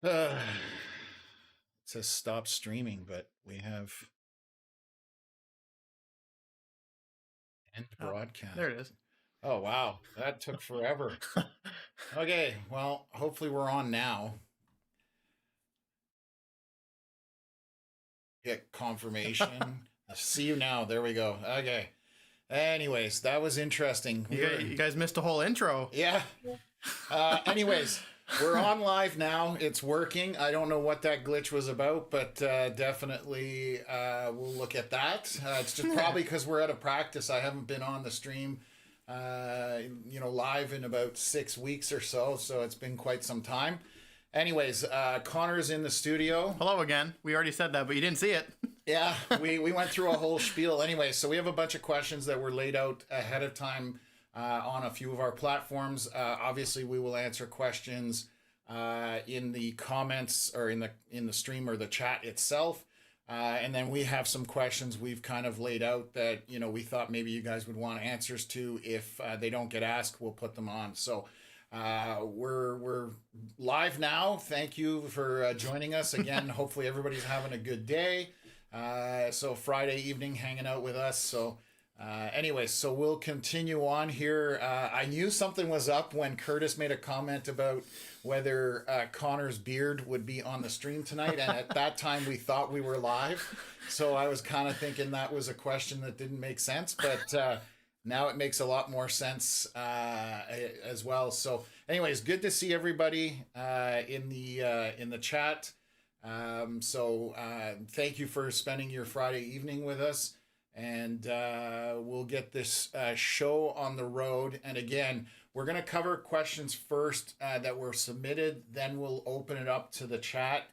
It says stop streaming, but we have end Oh, broadcast. there it is. Oh, wow. That took forever. Okay, well, hopefully we're on now. Get confirmation. See you now. There we go. Okay. Anyways, that was interesting. You guys missed a whole intro. Yeah. Anyways, we're on live now. It's working. I don't know what that glitch was about, but definitely we'll look at that. It's just probably because we're out of practice. I haven't been on the stream, live in about 6 weeks or so. So it's been quite some time. Anyways, Connor's in the studio. Hello again. We already said that, but you didn't see it. Yeah, we went through a whole spiel. Anyway, so we have a bunch of questions that were laid out ahead of time on a few of our platforms. Obviously, we will answer questions in the comments or in the stream or the chat itself. And then we have some questions we've kind of laid out that we thought maybe you guys would want answers to. If they don't get asked, we'll put them on. So we're live now. Thank you for joining us again. Hopefully everybody's having a good day. So Friday evening hanging out with us. So anyway, so we'll continue on here. I knew something was up when Curtis made a comment about whether Connor's beard would be on the stream tonight. And at that time we thought we were live. So I was kind of thinking that was a question that didn't make sense, but now it makes a lot more sense as well. So anyways, good to see everybody in the chat. So thank you for spending your Friday evening with us, and we'll get this show on the road. And again, we're going to cover questions first that were submitted, then we'll open it up to the chat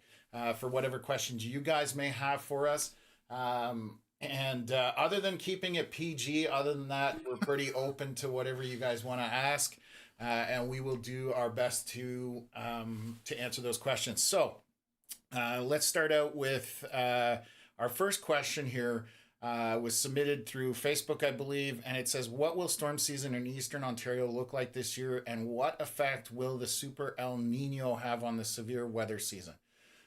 for whatever questions you guys may have for us. And other than keeping it PG, other than that, we're pretty open to whatever you guys want to ask, and we will do our best to answer those questions. So let's start out with our first question here. Was submitted through Facebook, I believe, and it says, what will storm season in Eastern Ontario look like this year, and what effect will the Super El Nino have on the severe weather season?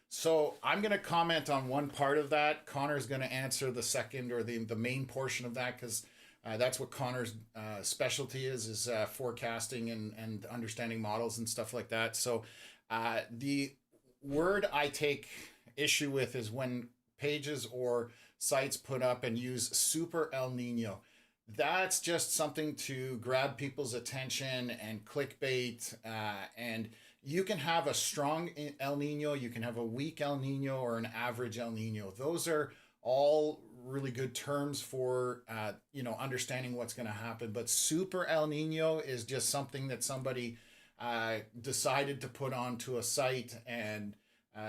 So I'm going to comment on one part of that. Connor's going to answer the second or the main portion of that, because that's what Connor's specialty is forecasting and understanding models and stuff like that. So the word I take issue with is when pages or sites put up and use Super El Nino. That's just something to grab people's attention and clickbait, and you can have a strong El Nino, you can have a weak El Nino, or an average El Nino. Those are all really good terms for understanding what's going to happen. But Super El Nino is just something that somebody decided to put onto a site and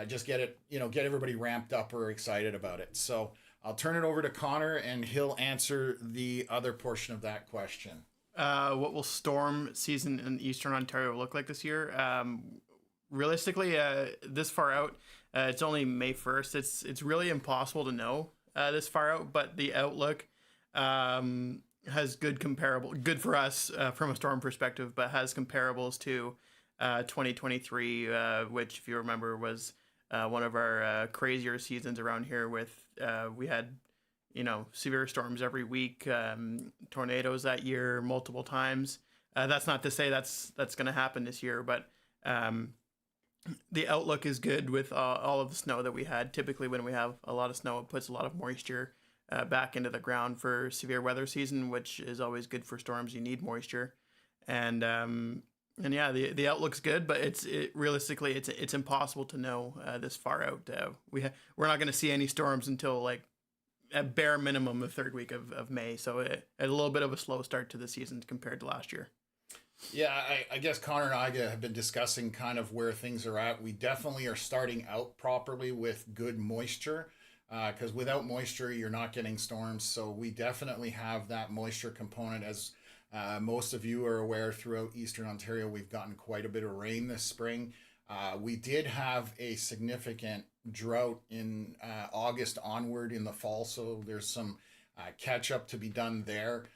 just get everybody ramped up or excited about it. So I'll turn it over to Connor, and he'll answer the other portion of that question. What will storm season in Eastern Ontario look like this year? Realistically, this far out, it's only May 1st. It's really impossible to know this far out, but the outlook has good for us from a storm perspective, but has comparables to 2023, which, if you remember, was one of our crazier seasons around here. With we had severe storms every week, tornadoes that year multiple times. That's not to say that's going to happen this year, but the outlook is good with all of the snow that we had. Typically, when we have a lot of snow, it puts a lot of moisture back into the ground for severe weather season, which is always good for storms. You need moisture, and yeah, the outlook's good, but realistically it's impossible to know this far out. We're not going to see any storms until like at bare minimum the third week of May. So a little bit of a slow start to the season compared to last year. Yeah, I guess Connor and I have been discussing kind of where things are at. We definitely are starting out properly with good moisture, because without moisture, you're not getting storms. So we definitely have that moisture component. As most of you are aware, throughout Eastern Ontario, we've gotten quite a bit of rain this spring. We did have a significant drought in August onward in the fall, so there's some catch up to be done there.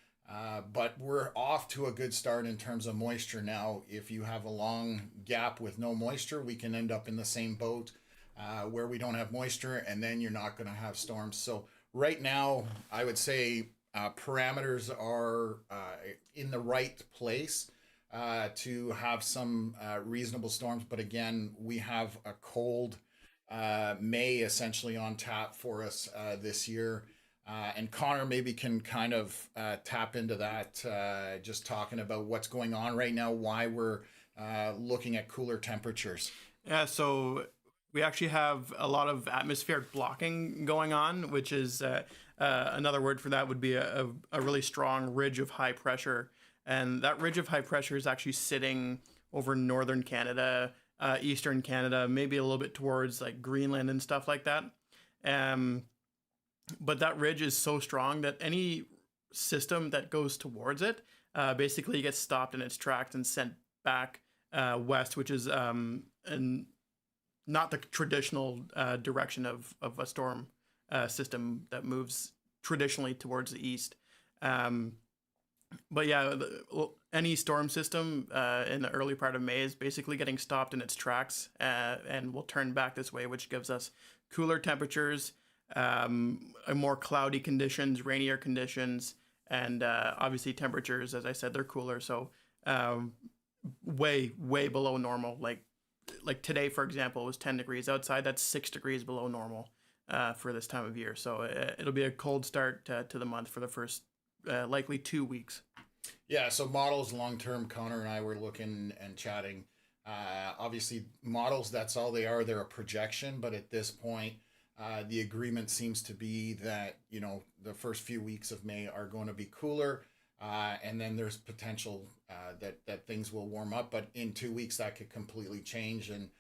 But we're off to a good start in terms of moisture now. If you have a long gap with no moisture, we can end up in the same boat where we don't have moisture, and then you're not going to have storms. So right now, I would say parameters are in the right place to have some reasonable storms. But again, we have a cold May essentially on tap for us this year. And Connor maybe can kind of tap into that, just talking about what's going on right now, why we're looking at cooler temperatures. Yeah, so we actually have a lot of atmospheric blocking going on, which is another word for that would be a really strong ridge of high pressure. And that ridge of high pressure is actually sitting over northern Canada, eastern Canada, maybe a little bit towards like Greenland and stuff like that. But that ridge is so strong that any system that goes towards it basically gets stopped in its tracks and sent back west, which is not the traditional direction of a storm system that moves traditionally towards the east. But yeah, any storm system in the early part of May is basically getting stopped in its tracks and will turn back this way, which gives us cooler temperatures, more cloudy conditions, rainier conditions, and obviously temperatures, as I said, they're cooler. So way below normal. Like today, for example, was 10 degrees outside. That's 6 degrees below normal for this time of year. So it'll be a cold start to the month for the first likely 2 weeks. Yeah, so models long-term, Connor and I were looking and chatting. Obviously, models, that's all they are. They're a projection, but at this point, the agreement seems to be that, the first few weeks of May are going to be cooler, and then there's potential that things will warm up, but in 2 weeks that could completely change. And,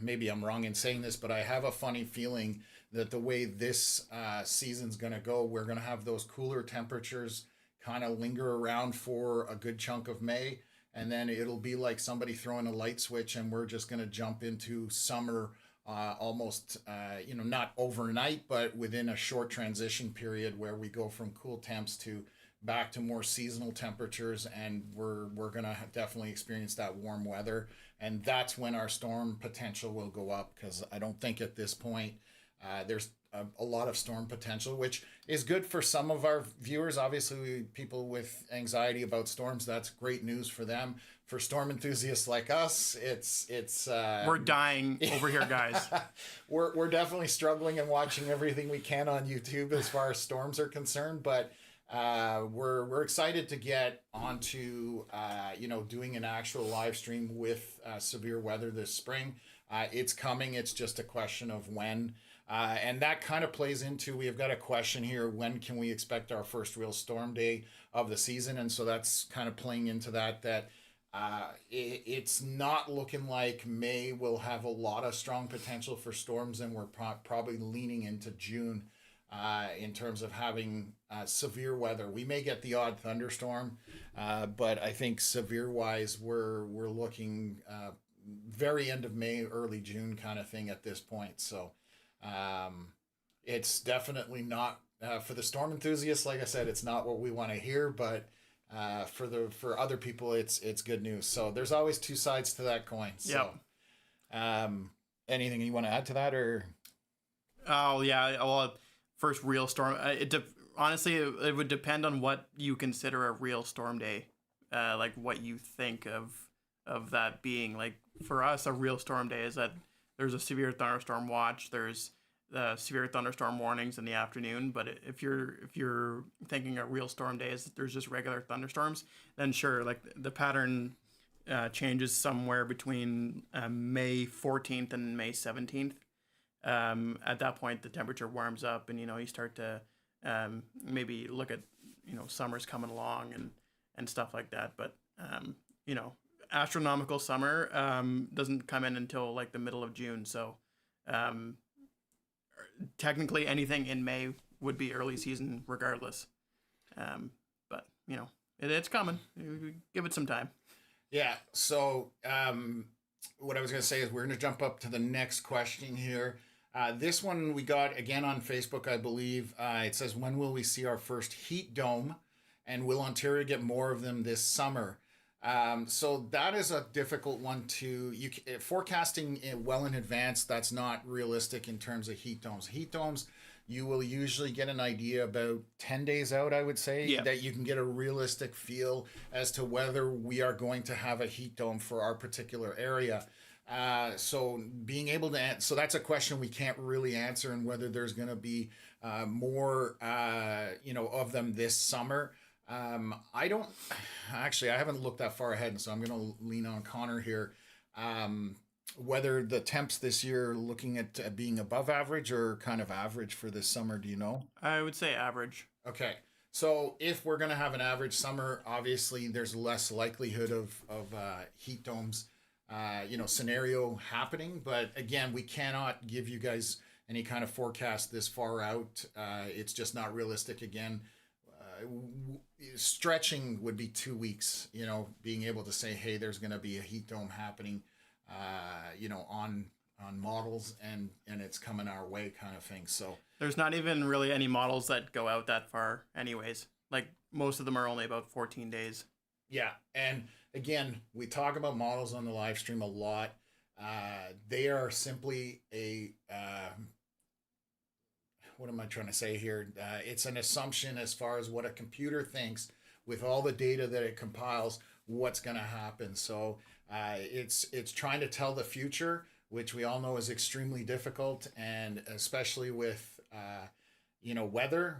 maybe I'm wrong in saying this, but I have a funny feeling that the way this season's going to go, we're going to have those cooler temperatures kind of linger around for a good chunk of May. And then it'll be like somebody throwing a light switch and we're just going to jump into summer almost, not overnight, but within a short transition period where we go from cool temps to back to more seasonal temperatures, and we're going to definitely experience that warm weather. And that's when our storm potential will go up, because I don't think at this point there's a lot of storm potential, which is good for some of our viewers. Obviously, people with anxiety about storms, that's great news for them. For storm enthusiasts like us, it's we're dying over here, guys. We're definitely struggling and watching everything we can on YouTube as far as storms are concerned, but we're excited to get onto doing an actual live stream with severe weather this spring. It's coming. It's just a question of when. And that kind of plays into, we've got a question here, when can we expect our first real storm day of the season? And so that's kind of playing into that it's not looking like May will have a lot of strong potential for storms, and we're probably leaning into June in terms of having severe weather. We may get the odd thunderstorm, but I think severe-wise, we're looking very end of May, early June kind of thing at this point. So it's definitely not for the storm enthusiasts. Like I said, it's not what we want to hear, but for other people, it's good news. So there's always two sides to that coin. So, anything you want to add to that, or? Oh yeah, well, first real storm. Honestly, it would depend on what you consider a real storm day, like what you think of that being. Like for us, a real storm day is that there's a severe thunderstorm watch. There's severe thunderstorm warnings in the afternoon. But if you're thinking a real storm day is that there's just regular thunderstorms, then sure, like the pattern changes somewhere between May 14th and May 17th. At that point, the temperature warms up, and you start to maybe look at summer's coming along and stuff like that. But astronomical summer doesn't come in until like the middle of June. So technically anything in May would be early season regardless. But it's coming. Give it some time. Yeah. So what I was going to say is we're going to jump up to the next question here. This one we got again on Facebook, I believe. It says, when will we see our first heat dome? And will Ontario get more of them this summer? So that is a difficult one to forecasting well in advance. That's not realistic in terms of heat domes. Heat domes, you will usually get an idea about 10 days out, I would say, Yeah. that you can get a realistic feel as to whether we are going to have a heat dome for our particular area. So being able to so that's a question we can't really answer, and whether there's going to be more of them this summer. I don't actually, I haven't looked that far ahead, so I'm going to lean on Connor here. Whether the temps this year looking at being above average or kind of average for this summer, do you know? I would say average. Okay. So if we're going to have an average summer, obviously there's less likelihood of heat domes scenario happening. But again, we cannot give you guys any kind of forecast this far out. It's just not realistic. Again, stretching would be 2 weeks, being able to say, hey, there's going to be a heat dome happening, on models, and it's coming our way kind of thing. So there's not even really any models that go out that far anyways. Like, most of them are only about 14 days. Yeah. And again, we talk about models on the live stream a lot. They are simply what am I trying to say here? It's an assumption as far as what a computer thinks with all the data that it compiles, what's going to happen. So it's trying to tell the future, which we all know is extremely difficult, and especially with weather.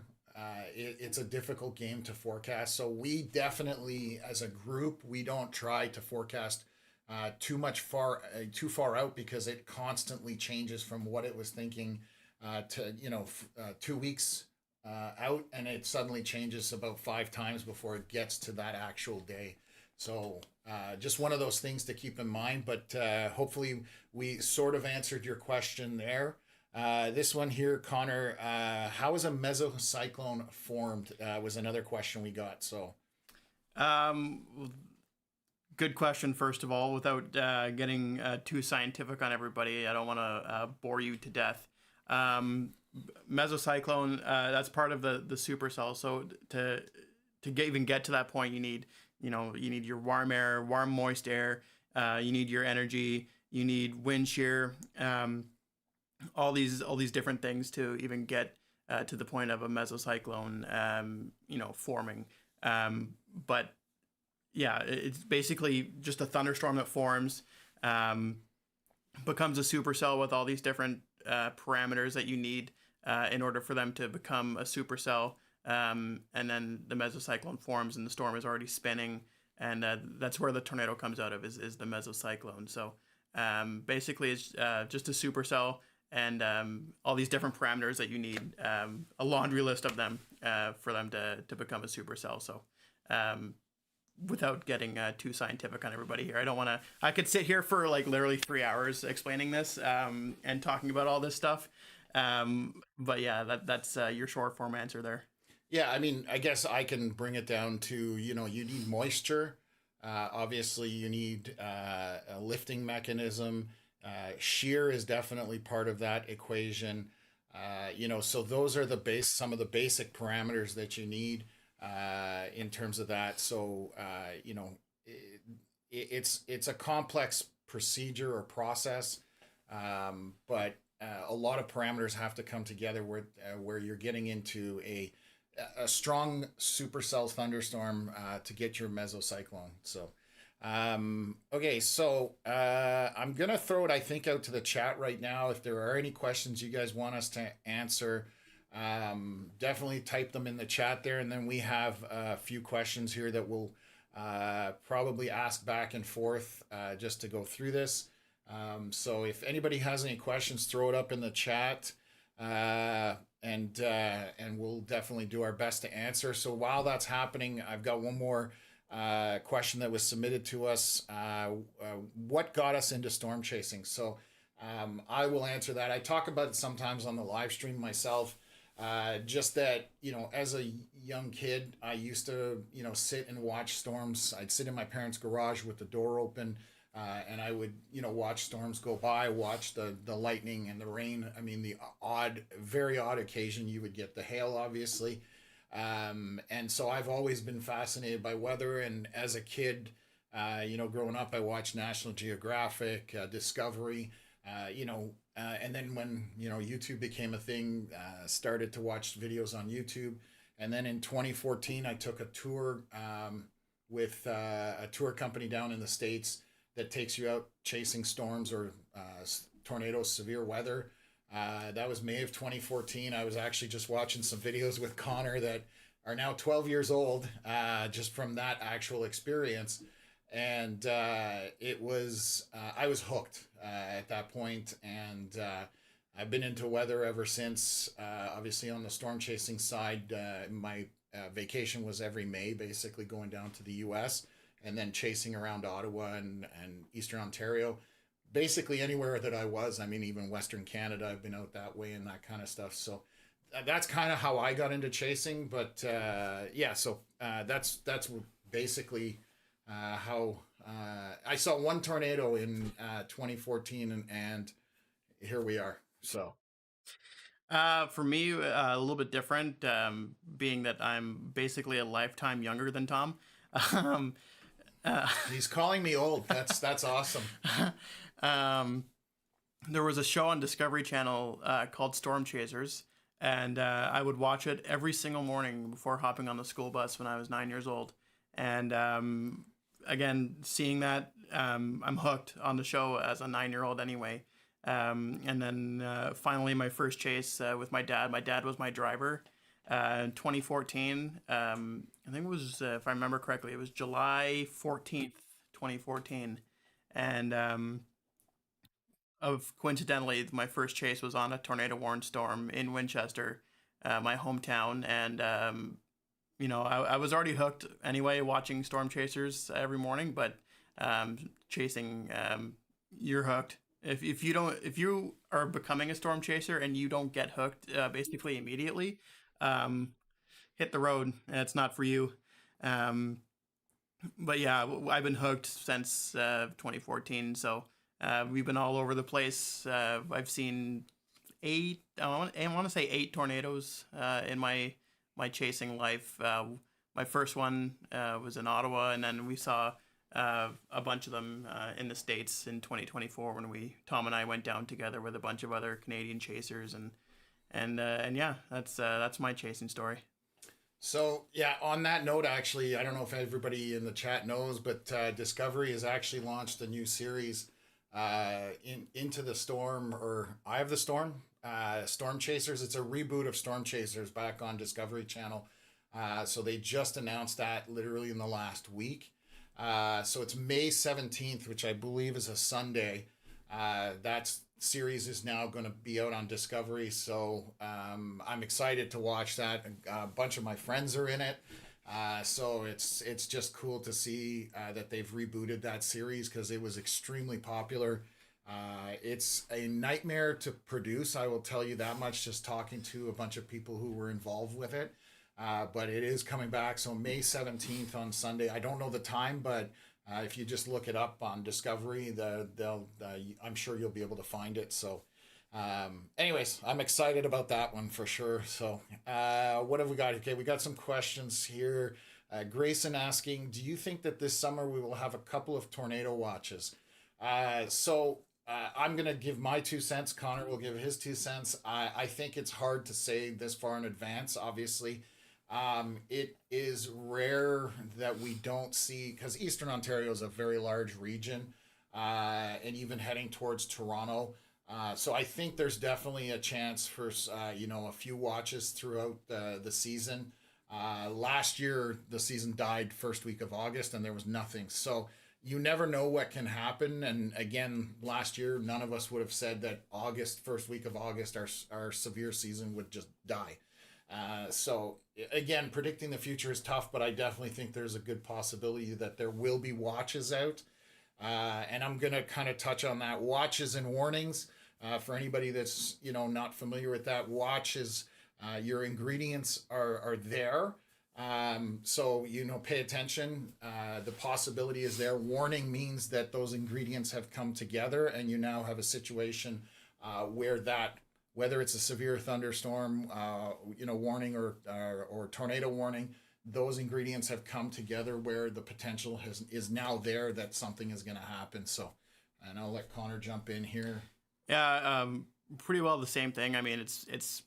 It's a difficult game to forecast. So we definitely, as a group, we don't try to forecast too far out, because it constantly changes from what it was thinking to 2 weeks out, and it suddenly changes about 5 times before it gets to that actual day. So just one of those things to keep in mind. But hopefully we sort of answered your question there. This one here, Connor, how is a mesocyclone formed? Was another question we got. So, good question. First of all, without getting too scientific on everybody, I don't want to bore you to death. Mesocyclone, that's part of the supercell. So to even get to that point, you need your warm air, warm moist air. You need your energy. You need wind shear. All these different things to even get to the point of a mesocyclone, forming. But yeah, it's basically just a thunderstorm that forms, becomes a supercell with all these different parameters that you need in order for them to become a supercell. And then the mesocyclone forms, and the storm is already spinning, and that's where the tornado comes out of, is the mesocyclone. So basically, it's just a supercell, and all these different parameters that you need, a laundry list of them for them to become a supercell. So without getting too scientific on everybody here, I could sit here for like literally 3 hours explaining this and talking about all this stuff. But yeah, that's your short form answer there. Yeah, I mean, I guess I can bring it down to, you need moisture. Obviously, you need a lifting mechanism. Shear is definitely part of that equation. So those are some of the basic parameters that you need in terms of that. So, it's a complex procedure or process, but a lot of parameters have to come together where you're getting into a strong supercell thunderstorm to get your mesocyclone. So, okay, so I'm gonna throw it, I think, out to the chat right now. If there are any questions you guys want us to answer, definitely type them in the chat there, and then we have a few questions here that we'll probably ask back and forth just to go through this. So if anybody has any questions, throw it up in the chat, and we'll definitely do our best to answer. So while that's happening, I've got one more question that was submitted to us. What got us into storm chasing? So I will answer that. I talk about it sometimes on the live stream myself. Just that, as a young kid, I used to, sit and watch storms. I'd sit in my parents' garage with the door open, And I would, watch storms go by, watch the lightning and the rain. I mean, the very odd occasion you would get the hail, obviously. And so I've always been fascinated by weather. And as a kid, growing up, I watched National Geographic, Discovery, and then when, YouTube became a thing, started to watch videos on YouTube. And then in 2014, I took a tour with a tour company down in the States that takes you out chasing storms or tornadoes, severe weather. That was May of 2014. I was actually just watching some videos with Connor that are now 12 years old, just from that actual experience. And it was, I was hooked at that point, and I've been into weather ever since. Obviously, on the storm chasing side, my vacation was every May, basically going down to the US and then chasing around Ottawa and Eastern Ontario. Basically, anywhere that I was. I mean, even Western Canada, I've been out that way and that kind of stuff. So that's kind of how I got into chasing. But yeah, so that's basically how I saw one tornado in 2014, and here we are. So For me, a little bit different, being that I'm basically a lifetime younger than Tom. Um, he's calling me old. That's awesome. there was a show on Discovery Channel called Storm Chasers, and I would watch it every single morning before hopping on the school bus when I was 9 years old. And again, seeing that, I'm hooked on the show as a 9-year-old anyway. And then finally, my first chase with my dad. My dad was my driver. In 2014, I think it was, if I remember correctly, it was July 14th, 2014. And of coincidentally, my first chase was on a tornado warned storm in Winchester, my hometown. And I was already hooked anyway, watching storm chasers every morning. But chasing, you're hooked. If you are becoming a storm chaser and you don't get hooked basically immediately, hit the road. It's not for you. But yeah, I've been hooked since 2014. So we've been all over the place. I've seen eight. I want to say 8 tornadoes in my chasing life. My first one was in Ottawa, and then we saw a bunch of them in the States in 2024 when Tom and I went down together with a bunch of other Canadian chasers, and yeah, that's my chasing story. So yeah, on that note, actually, I don't know if everybody in the chat knows, but Discovery has actually launched a new series, Into the Storm, or Eye of the Storm, Storm Chasers. It's a reboot of Storm Chasers back on Discovery Channel. So they just announced that literally in the last week. So it's May 17th, which I believe is a Sunday. That series is now going to be out on Discovery. So I'm excited to watch that. A bunch of my friends are in it. So it's just cool to see that they've rebooted that series because it was extremely popular. It's a nightmare to produce, I will tell you that much, just talking to a bunch of people who were involved with it. But it is coming back. So May 17th on Sunday. I don't know the time, but if you just look it up on Discovery, I'm sure you'll be able to find it. So anyways, I'm excited about that one for sure. So what have we got? Okay, we got some questions here. Grayson asking, do you think that this summer we will have a couple of tornado watches? I'm going to give my 2 cents. Connor will give his 2 cents. I think it's hard to say this far in advance, obviously. It is rare that we don't see, because Eastern Ontario is a very large region, and even heading towards Toronto. So I think there's definitely a chance for, a few watches throughout the season. Last year, the season died first week of August and there was nothing. So you never know what can happen. And again, last year, none of us would have said that first week of August, our severe season would just die. So again, predicting the future is tough, but I definitely think there's a good possibility that there will be watches out. And I'm going to kind of touch on that. Watches and warnings. For anybody that's, not familiar with that, watches, your ingredients are there. So, pay attention. The possibility is there. Warning means that those ingredients have come together and you now have a situation where whether it's a severe thunderstorm, warning or tornado warning, those ingredients have come together where the potential is now there that something is going to happen. So, and I'll let Connor jump in here. Yeah, pretty well the same thing. I mean, it's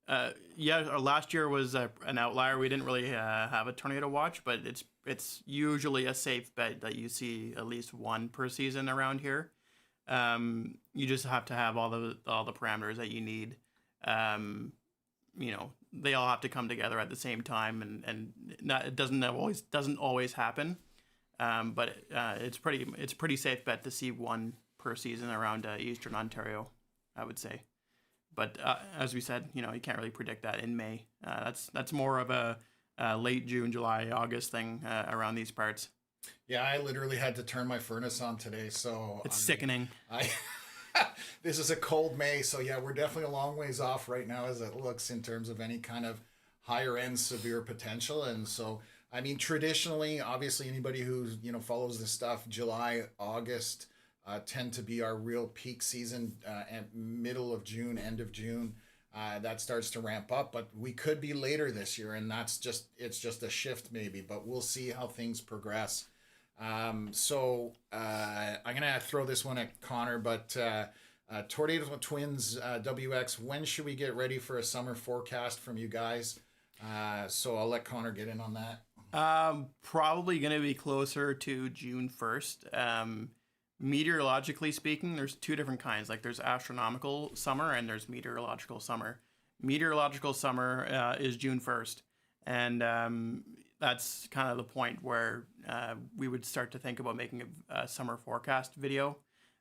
last year was an outlier. We didn't really have a tornado watch, but it's usually a safe bet that you see at least one per season around here. You just have to have all the parameters that you need. They all have to come together at the same time, and it doesn't always happen. But it's pretty safe bet to see one per season around Eastern Ontario, I would say. But as we said, you can't really predict that in May. That's more of a late June, July, August thing around these parts. Yeah, I literally had to turn my furnace on today, so it's sickening. This is a cold May, so yeah, we're definitely a long ways off right now as it looks in terms of any kind of higher end severe potential. And so, I mean, traditionally, obviously, anybody who follows this stuff, July, August tend to be our real peak season, and middle of June, end of June. That starts to ramp up, but we could be later this year, and it's just a shift maybe, but we'll see how things progress. So I'm gonna throw this one at Connor, but Tornado Twins WX, when should we get ready for a summer forecast from you guys? So I'll let Connor get in on that. Probably gonna be closer to June 1st. Meteorologically speaking, there's two different kinds. Like there's astronomical summer and there's meteorological summer. Meteorological summer is June 1st. And that's kind of the point where we would start to think about making a summer forecast video.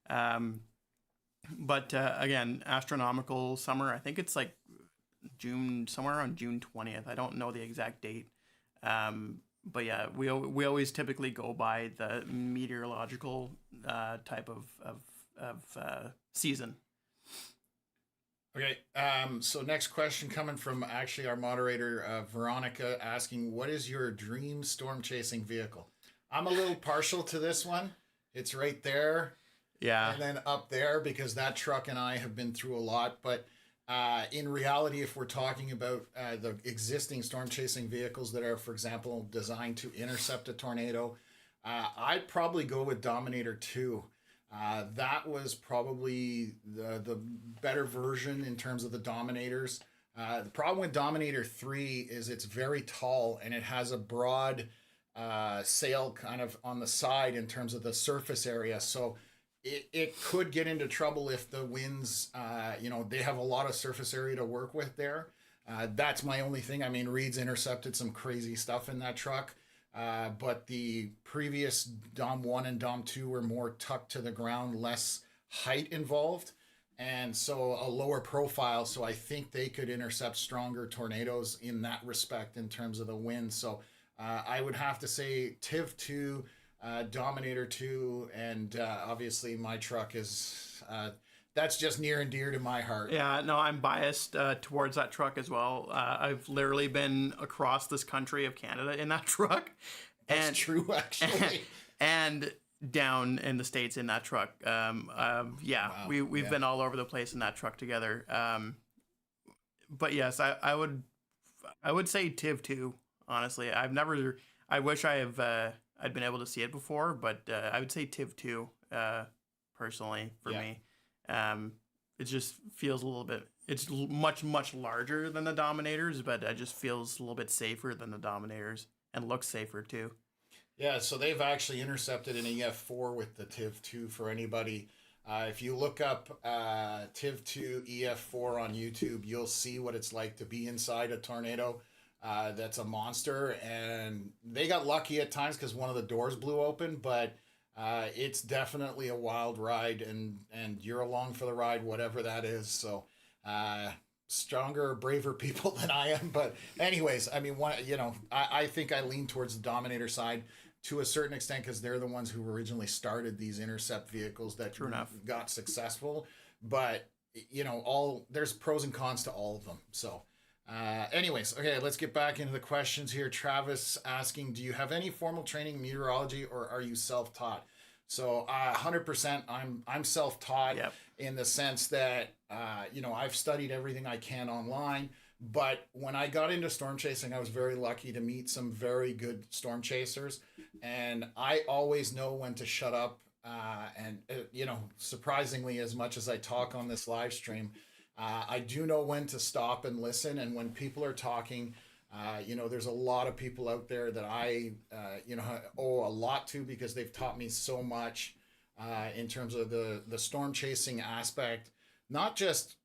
But again, astronomical summer, I think it's like somewhere around June 20th. I don't know the exact date. But yeah, we always typically go by the meteorological type of season. Okay, so next question coming from actually our moderator, Veronica, asking, what is your dream storm chasing vehicle? I'm a little partial to this one. It's right there. Yeah. And then up there, because that truck and I have been through a lot. But in reality, if we're talking about the existing storm chasing vehicles that are, for example, designed to intercept a tornado, I'd probably go with Dominator 2. That was probably the better version in terms of the Dominators. The problem with Dominator 3 is it's very tall and it has a broad sail kind of on the side in terms of the surface area. So it could get into trouble if the winds, they have a lot of surface area to work with there. That's my only thing. I mean, Reed's intercepted some crazy stuff in that truck. But the previous Dom 1 and Dom 2 were more tucked to the ground, less height involved, and so a lower profile. So I think they could intercept stronger tornadoes in that respect in terms of the wind. So I would have to say TIV 2, Dominator 2, and obviously my truck is... that's just near and dear to my heart. Yeah, no, I'm biased towards that truck as well. I've literally been across this country of Canada in that truck. That's true, actually. And down in the States in that truck. Wow. We've been all over the place in that truck together. But yes, I would say TIV 2, honestly. I wish I'd been able to see it before, but I would say TIV 2 personally for me. It just feels a little bit, it's much, much larger than the Dominators, but it just feels a little bit safer than the Dominators and looks safer too. Yeah, so they've actually intercepted an EF4 with the TIV 2 for anybody. If you look up TIV 2 EF4 on YouTube, you'll see what it's like to be inside a tornado. That's a monster, and they got lucky at times because one of the doors blew open, but it's definitely a wild ride, and you're along for the ride, whatever that is. So stronger, braver people than I am. But anyways, I mean, I think I lean towards the Dominator side to a certain extent because they're the ones who originally started these intercept vehicles that got successful. But there's pros and cons to all of them. So Anyways, okay, let's get back into the questions here. Travis asking, do you have any formal training in meteorology or are you self-taught? So 100% I'm self-taught Yep. in the sense that I've studied everything I can online. But when I got into storm chasing, I was very lucky to meet some very good storm chasers, and I always know when to shut up. Surprisingly, as much as I talk on this live stream, I do know when to stop and listen. And when people are talking, there's a lot of people out there that I owe a lot to because they've taught me so much in terms of the storm chasing aspect, not just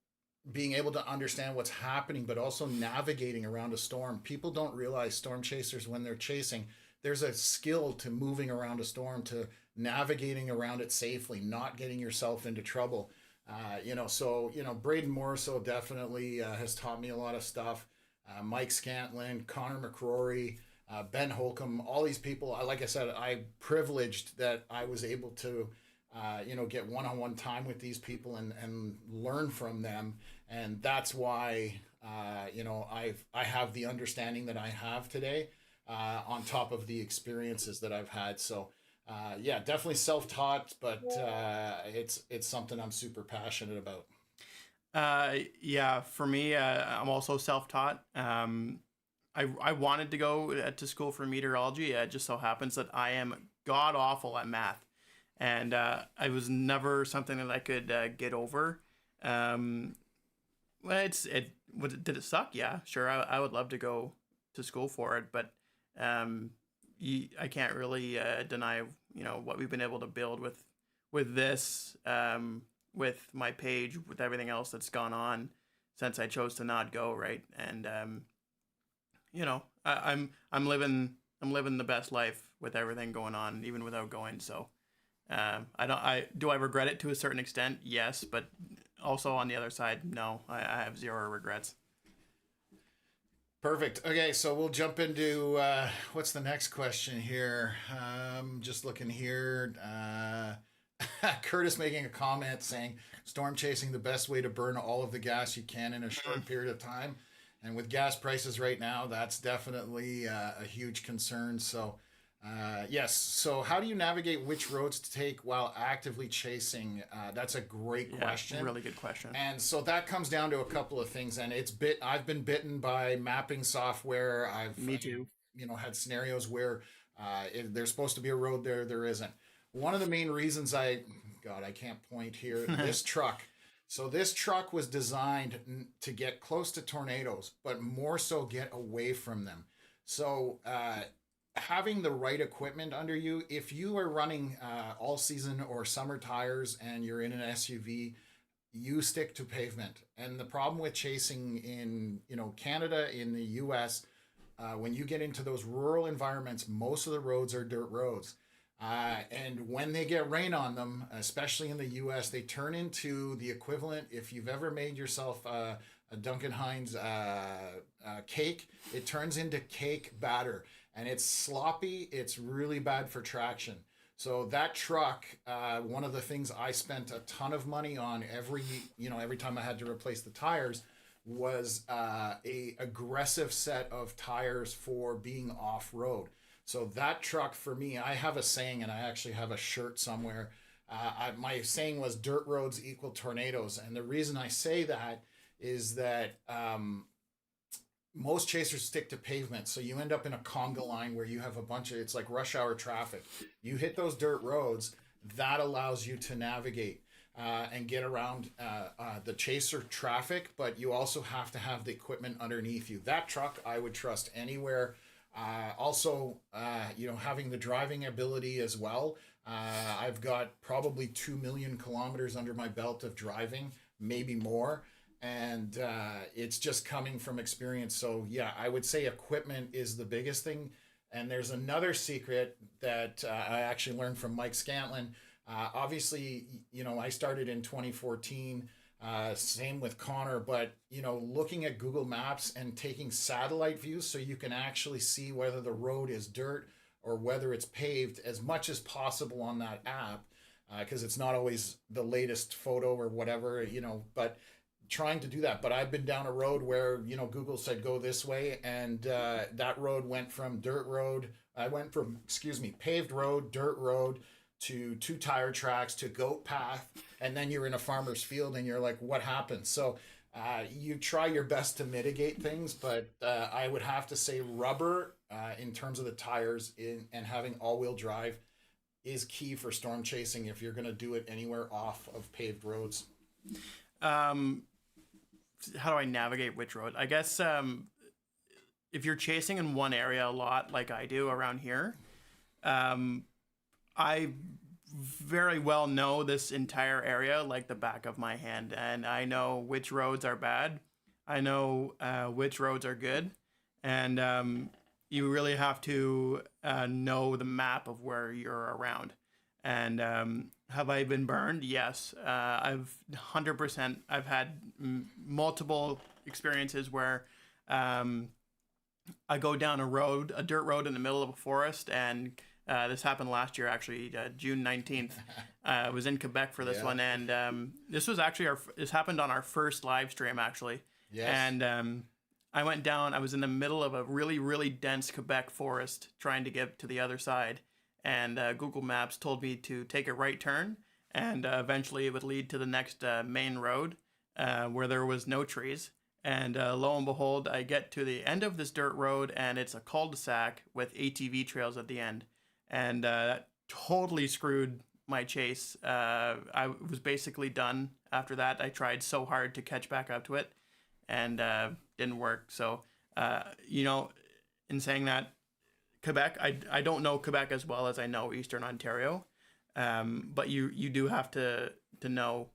being able to understand what's happening, but also navigating around a storm. People don't realize storm chasers, when they're chasing, there's a skill to moving around a storm, to navigating around it safely, not getting yourself into trouble. Braden Morriso definitely has taught me a lot of stuff. Mike Scantlin, Connor McCrory, Ben Holcomb, all these people. Like I said, I'm privileged that I was able to, get one-on-one time with these people and learn from them. And that's why, I have the understanding that I have today, on top of the experiences that I've had. So, definitely self-taught, but it's something I'm super passionate about. For me, I'm also self-taught. I wanted to go to school for meteorology. It just so happens that I am god awful at math, and I was never something that I could get over. Did it suck? Yeah, sure. I would love to go to school for it, but I can't really deny what we've been able to build with this, with my page, with everything else that's gone on since I chose to not go, right. And I'm living the best life with everything going on, even without going. So I regret it to a certain extent, yes, but also on the other side, no, I have zero regrets. Perfect. Okay, so we'll jump into what's the next question here. Just looking here. Curtis making a comment saying, storm chasing the best way to burn all of the gas you can in a short period of time. And with gas prices right now, that's definitely a huge concern. So, yes. So how do you navigate which roads to take while actively chasing? That's a great question. Really good question. And so that comes down to a couple of things. And I've been bitten by mapping software. Me too. Had scenarios where there's supposed to be a road there isn't. One of the main reasons I can't point here, this truck. So this truck was designed to get close to tornadoes, but more so get away from them. So having the right equipment under you, if you are running all season or summer tires and you're in an SUV, you stick to pavement. And the problem with chasing in Canada, in the US, when you get into those rural environments, most of the roads are dirt roads. And when they get rain on them, especially in the US, they turn into the equivalent. If you've ever made yourself a Duncan Hines cake, it turns into cake batter, and it's sloppy. It's really bad for traction. So that truck, one of the things I spent a ton of money on every time I had to replace the tires was a aggressive set of tires for being off road. So that truck for me, I have a saying, and I actually have a shirt somewhere. My saying was dirt roads equal tornadoes. And the reason I say that is that most chasers stick to pavement. So you end up in a conga line where you have it's like rush hour traffic. You hit those dirt roads, that allows you to navigate and get around the chaser traffic, but you also have to have the equipment underneath you. That truck I would trust anywhere. Also, having the driving ability as well. I've got probably 2 million kilometers under my belt of driving, maybe more. And it's just coming from experience. So yeah, I would say equipment is the biggest thing. And there's another secret that I actually learned from Mike Scantlin. Obviously, I started in 2014. Same with Connor, but looking at Google Maps and taking satellite views so you can actually see whether the road is dirt or whether it's paved as much as possible on that app, because it's not always the latest photo or whatever, but trying to do that. But I've been down a road where, Google said go this way, and that road went from dirt road. I went from, paved road, dirt road, to two tire tracks, to goat path, and then you're in a farmer's field, and you're like, what happened? So you try your best to mitigate things, but I would have to say rubber in terms of the tires and having all-wheel drive is key for storm chasing if you're going to do it anywhere off of paved roads. How do I navigate which road? I guess if you're chasing in one area a lot, like I do around here, I very well know this entire area like the back of my hand, and I know which roads are bad. I know which roads are good, and you really have to know the map of where you're around. And have I been burned? Yes. I've 100%. I've had multiple experiences where I go down a dirt road in the middle of a forest, and this happened last year, actually, June 19th. I was in Quebec for this one, and this was actually this happened on our first live stream, actually. Yes. And I went down. I was in the middle of a really, really dense Quebec forest trying to get to the other side. And Google Maps told me to take a right turn, and eventually it would lead to the next main road where there was no trees. And lo and behold, I get to the end of this dirt road, and it's a cul-de-sac with ATV trails at the end. And that totally screwed my chase. I was basically done after that. I tried so hard to catch back up to it, and didn't work. So, in saying that, Quebec, I don't know Quebec as well as I know Eastern Ontario, but you do have to know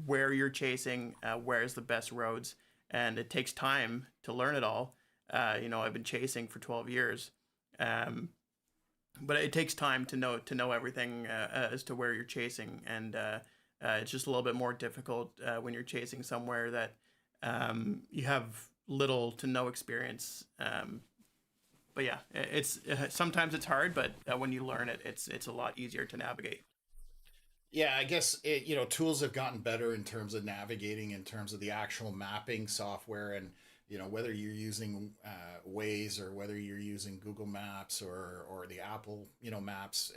where you're chasing, where's the best roads, and it takes time to learn it all. I've been chasing for 12 years, but it takes time to know everything as to where you're chasing, and it's just a little bit more difficult when you're chasing somewhere that you have little to no experience. But yeah, it's sometimes it's hard, but when you learn it, it's a lot easier to navigate. Yeah, I guess tools have gotten better in terms of navigating, in terms of the actual mapping software, and whether you're using Waze or whether you're using Google Maps or the Apple Maps.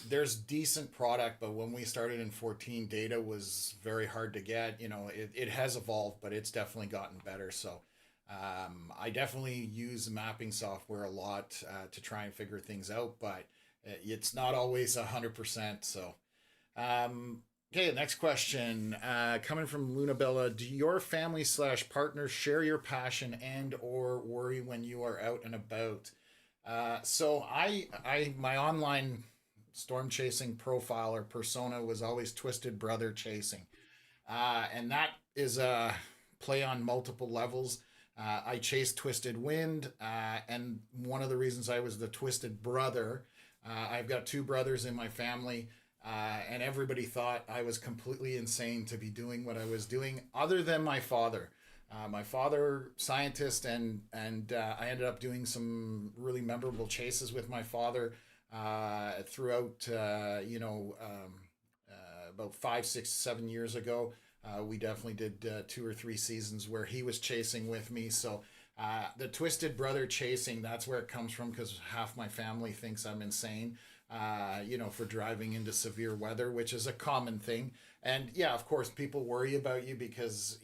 There's decent product, but when we started in 14, data was very hard to get. It has evolved, but it's definitely gotten better. So I definitely use mapping software a lot to try and figure things out, but it's not always 100%. So, okay, next question coming from Lunabella. Do your family / partners share your passion and or worry when you are out and about? So my online storm chasing profile or persona was always Twisted Brother Chasing, and that is a play on multiple levels. I chased Twisted Wind, and one of the reasons I was the Twisted Brother, I've got two brothers in my family, and everybody thought I was completely insane to be doing what I was doing, other than my father. My father, scientist, and I ended up doing some really memorable chases with my father throughout, about 5, 6, 7 years ago. We definitely did 2 or 3 seasons where he was chasing with me. So the Twisted Brother Chasing, that's where it comes from, because half my family thinks I'm insane, for driving into severe weather, which is a common thing. And yeah, of course, people worry about you because,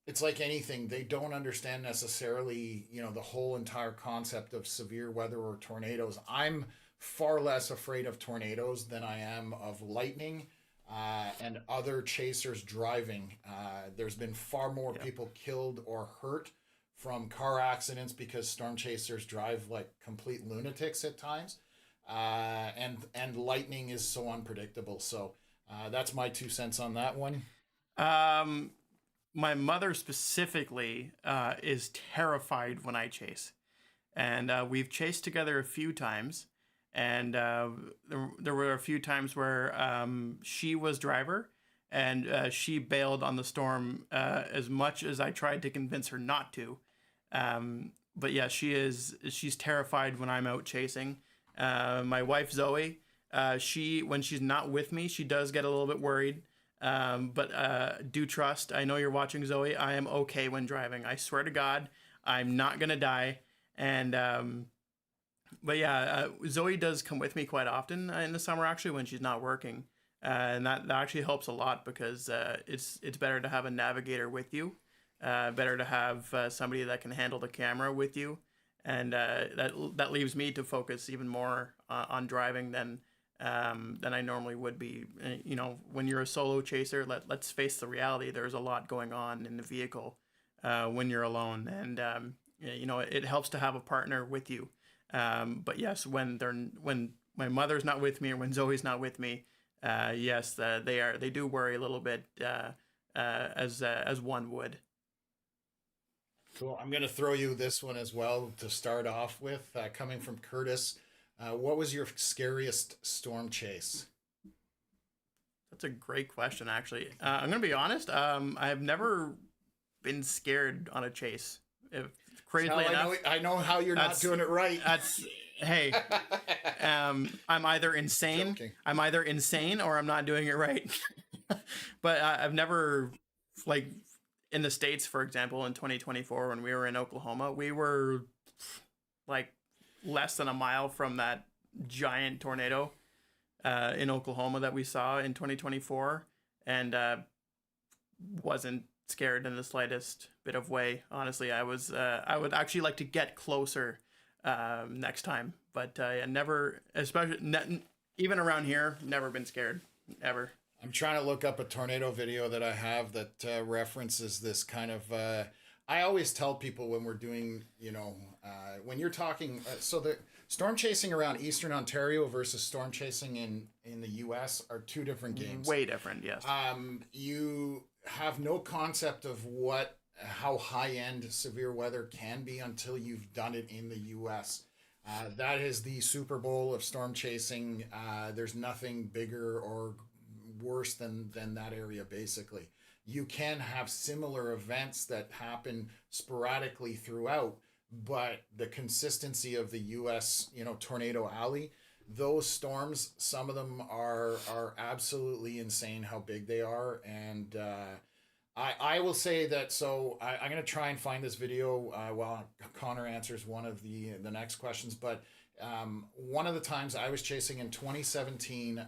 it's like anything. They don't understand necessarily, the whole entire concept of severe weather or tornadoes. I'm far less afraid of tornadoes than I am of lightning. And other chasers driving. There's been far more people killed or hurt from car accidents because storm chasers drive like complete lunatics at times. And lightning is so unpredictable. So that's my 2 cents on that one. My mother specifically is terrified when I chase. And we've chased together a few times. And there were a few times where she was driver, and she bailed on the storm as much as I tried to convince her not to. But yeah, she's terrified when I'm out chasing. My wife Zoe, when she's not with me, she does get a little bit worried. But do trust. I know you're watching, Zoe. I am okay when driving. I swear to God, I'm not gonna die. And but yeah, Zoe does come with me quite often in the summer, actually, when she's not working, and that actually helps a lot because it's better to have a navigator with you, better to have somebody that can handle the camera with you, and that leaves me to focus even more on driving than I normally would be. You know, when you're a solo chaser, let's face the reality. There's a lot going on in the vehicle when you're alone, and you know, it helps to have a partner with you. But yes, when my mother's not with me or when Zoe's not with me, yes, they do worry a little bit as one would. Cool. I'm going to throw you this one as well to start off with, coming from Curtis. What was your scariest storm chase? That's a great question, actually. I'm going to be honest. I've never been scared on a chase. Crazily enough, I know how you're not doing it right. Hey, I'm either insane. Joking. I'm either insane or I'm not doing it right. But I've never, like, in the States, for example, in 2024, when we were in Oklahoma, we were like less than a mile from that giant tornado in Oklahoma that we saw in 2024, and wasn't scared in the slightest bit of way. Honestly, I would actually like to get closer next time, but never, especially even around here, never been scared ever. I'm trying to look up a tornado video that I have that references this kind of. I always tell people when we're doing, you know, when you're talking, so the storm chasing around Eastern Ontario versus storm chasing in the U.S. are two different games. Way different, yes. You have no concept of how high end severe weather can be until you've done it in the U.S. That is the Super Bowl of storm chasing. There's nothing bigger or worse than that area. Basically, you can have similar events that happen sporadically throughout, but the consistency of the US, you know, tornado alley, those storms, some of them are absolutely insane how big they are. And I will say that, so I'm going to try and find this video while Connor answers one of the next questions. But one of the times I was chasing in 2017,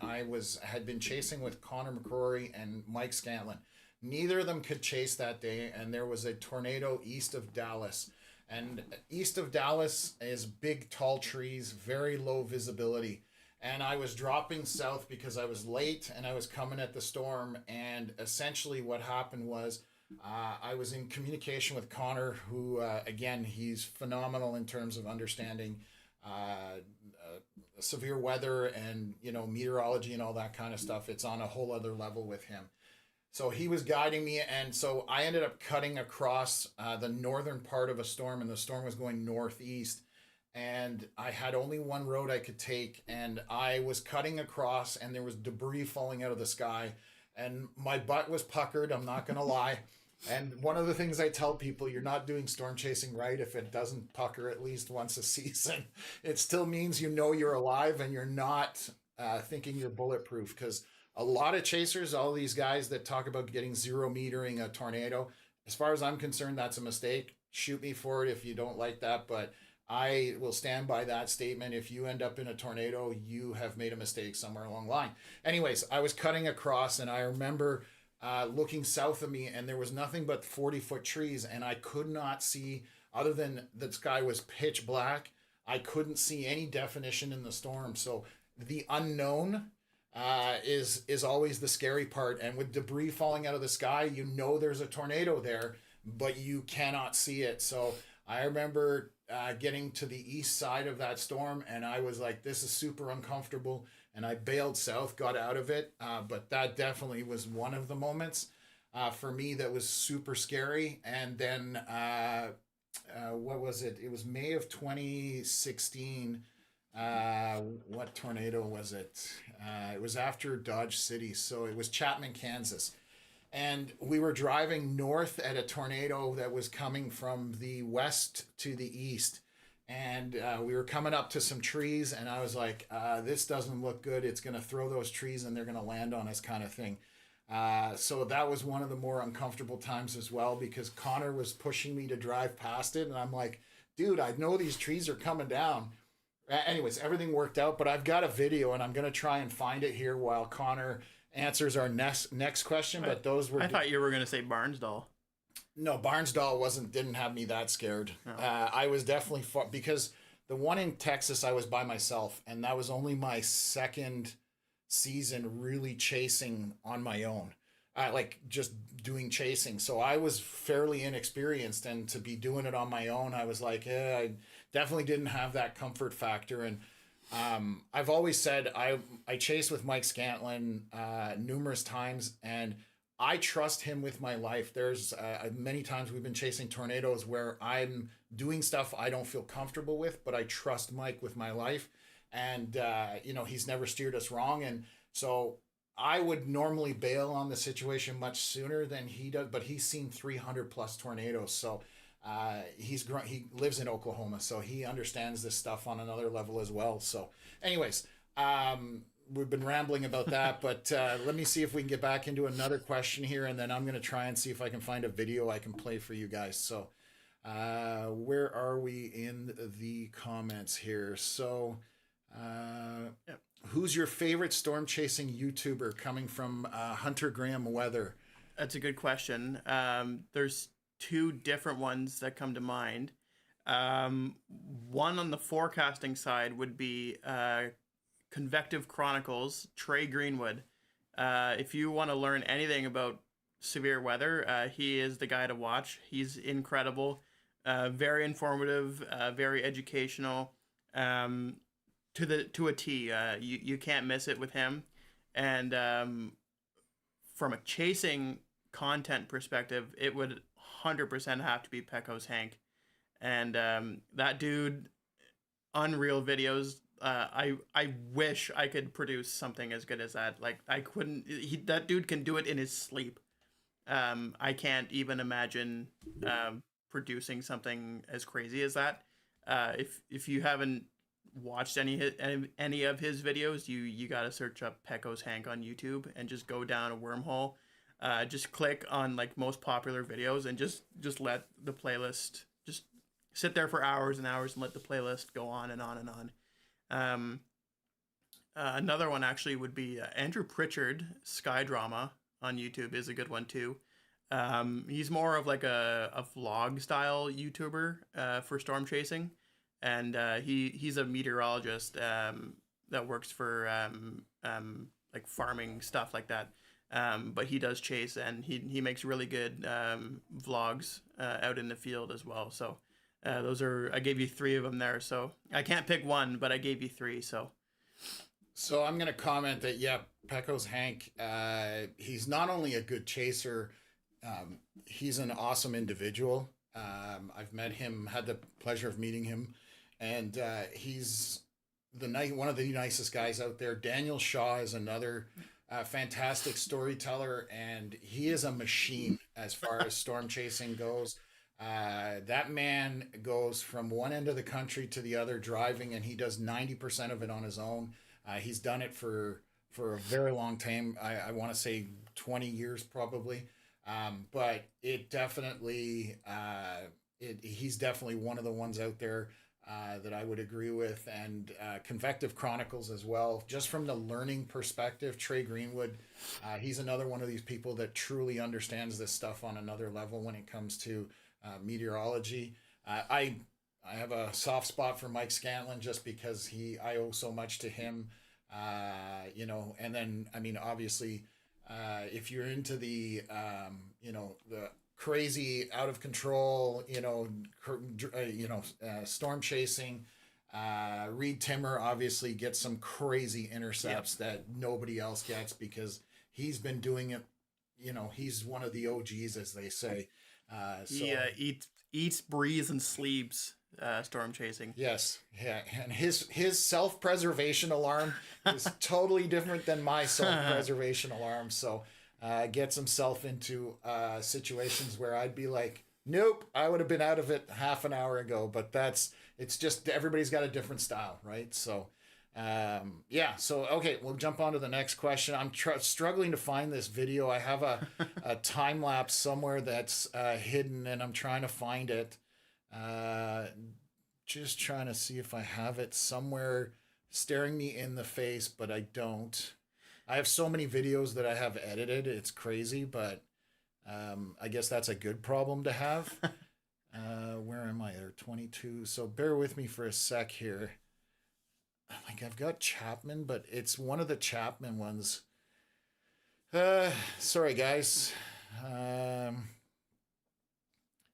had been chasing with Connor McCrory and Mike Scantlin. Neither of them could chase that day, and there was a tornado east of Dallas. And east of Dallas is big, tall trees, very low visibility. And I was dropping south because I was late and I was coming at the storm. And essentially what happened was I was in communication with Connor, who, again, he's phenomenal in terms of understanding severe weather and, you know, meteorology and all that kind of stuff. It's on a whole other level with him. So he was guiding me, and so I ended up cutting across the northern part of a storm, and the storm was going northeast, and I had only one road I could take, and I was cutting across, and there was debris falling out of the sky, and my butt was puckered, I'm not going to lie. And one of the things I tell people, you're not doing storm chasing right if it doesn't pucker at least once a season. It still means you know you're alive and you're not thinking you're bulletproof, because a lot of chasers, all these guys that talk about getting 0 metering a tornado, as far as I'm concerned, that's a mistake. Shoot me for it if you don't like that, but I will stand by that statement. If you end up in a tornado, you have made a mistake somewhere along the line. Anyways, I was cutting across, and I remember looking south of me, and there was nothing but 40-foot trees, and I could not see, other than the sky was pitch black, I couldn't see any definition in the storm. So the unknown is always the scary part. And with debris falling out of the sky, you know there's a tornado there, but you cannot see it. So I remember getting to the east side of that storm, and I was like, this is super uncomfortable. And I bailed south, got out of it. But that definitely was one of the moments for me that was super scary. And then what was it? It was May of 2016. What tornado was it? It was after Dodge City. So it was Chapman, Kansas. And we were driving north at a tornado that was coming from the west to the east. And we were coming up to some trees, and I was like, this doesn't look good. It's going to throw those trees and they're going to land on us, kind of thing. So that was one of the more uncomfortable times as well, because Connor was pushing me to drive past it, and I'm like, dude, I know these trees are coming down. Anyways, everything worked out, but I've got a video, and I'm gonna try and find it here while Connor answers our next question. But those were I thought you were gonna say Barnsdall. no, Barnsdall didn't have me that scared. No. I was definitely because the one in Texas I was by myself, and that was only my second season really chasing on my own, like just doing chasing. So I was fairly inexperienced, and to be doing it on my own, I was like, I definitely didn't have that comfort factor. And I've always said I chased with Mike Scantlin numerous times, and I trust him with my life. There's many times we've been chasing tornadoes where I'm doing stuff I don't feel comfortable with, but I trust Mike with my life. And, he's never steered us wrong. And so I would normally bail on the situation much sooner than he does, but he's seen 300 plus tornadoes. So he lives in Oklahoma, so he understands this stuff on another level as well. So anyways, we've been rambling about that, but let me see if we can get back into another question here, and then I'm going to try and see if I can find a video I can play for you guys. So where are we in the comments here? So who's your favorite storm chasing YouTuber? Coming from Hunter Graham Weather. That's a good question. There's two different ones that come to mind. One on the forecasting side would be Convective Chronicles, Trey Greenwood. If you want to learn anything about severe weather, he is the guy to watch. He's incredible, very informative, very educational, to a T. You can't miss it with him. And from a chasing content perspective, it would 100% have to be Pecco's Hank. And that dude, unreal videos. I wish I could produce something as good as that. Like, I couldn't. That dude can do it in his sleep. I can't even imagine producing something as crazy as that. If you haven't watched any of his videos, you gotta search up Pecco's Hank on YouTube and just go down a wormhole. Just click on like most popular videos and just let the playlist just sit there for hours and hours and let the playlist go on and on and on. Another one actually would be Andrew Pritchard. Sky Drama on YouTube is a good one too. He's more of like a vlog style YouTuber for storm chasing, and he's a meteorologist that works for like farming stuff like that. But he does chase, and he makes really good vlogs out in the field as well. So I gave you three of them there. So I can't pick one, but I gave you three. So I'm going to comment that, yeah, Pecco's Hank, he's not only a good chaser, he's an awesome individual. I've met him, had the pleasure of meeting him, and he's one of the nicest guys out there. Daniel Shaw is another fantastic storyteller, and he is a machine as far as storm chasing goes. That man goes from one end of the country to the other driving, and he does 90% of it on his own. He's done it for a very long time. I want to say 20 years probably. But it definitely, he's definitely one of the ones out there that I would agree with. And Convective Chronicles as well. Just from the learning perspective, Trey Greenwood, he's another one of these people that truly understands this stuff on another level when it comes to meteorology. I have a soft spot for Mike Scantlin just because I owe so much to him, and then, I mean, obviously, if you're into the crazy, out of control, storm chasing, Reed Timmer obviously gets some crazy intercepts that nobody else gets because he's been doing it. He's one of the OGs, as they say. He eats, breathes, and sleeps storm chasing. Yes, yeah, and his self-preservation alarm is totally different than my self-preservation alarm. So gets himself into situations where I'd be like, nope, I would have been out of it half an hour ago. But it's just everybody's got a different style, right? So Yeah, so okay, we'll jump on to the next question. I'm struggling to find this video. I have a time lapse somewhere that's hidden, and I'm trying to find it. Uh, just trying to see if I have it somewhere staring me in the face, but I don't. I have so many videos that I have edited. It's crazy, but I guess that's a good problem to have. Where am I? There, 22. So bear with me for a sec here. Like I've got Chapman, but it's one of the Chapman ones. Sorry guys. As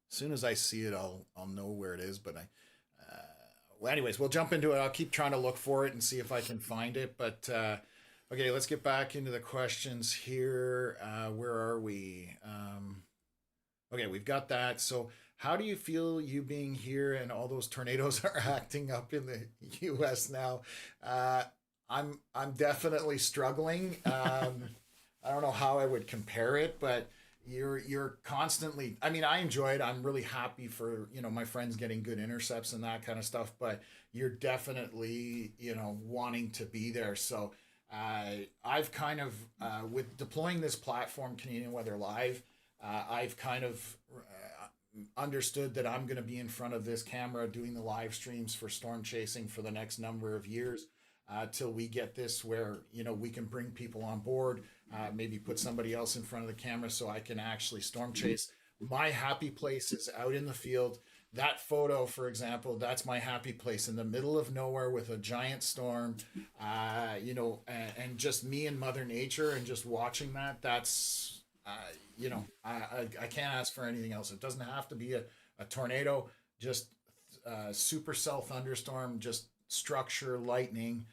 soon as I see it, I'll know where it is. But well, anyways, we'll jump into it. I'll keep trying to look for it and see if I can find it. But okay, let's get back into the questions here. Where are we? Okay, we've got that. So how do you feel you being here and all those tornadoes are acting up in the U.S. now? I'm definitely struggling. I don't know how I would compare it, but you're constantly. I mean, I enjoy it. I'm really happy for my friends getting good intercepts and that kind of stuff. But you're definitely wanting to be there. So I've kind of with deploying this platform, Canadian Weather Live. I've kind of understood that I'm going to be in front of this camera doing the live streams for storm chasing for the next number of years till we get this where we can bring people on board, maybe put somebody else in front of the camera so I can actually storm chase. My happy place is out in the field. That photo, for example, that's my happy place in the middle of nowhere with a giant storm, and just me and Mother Nature and just watching that. That's I can't ask for anything else. It doesn't have to be a tornado, just supercell thunderstorm, just structure, lightning.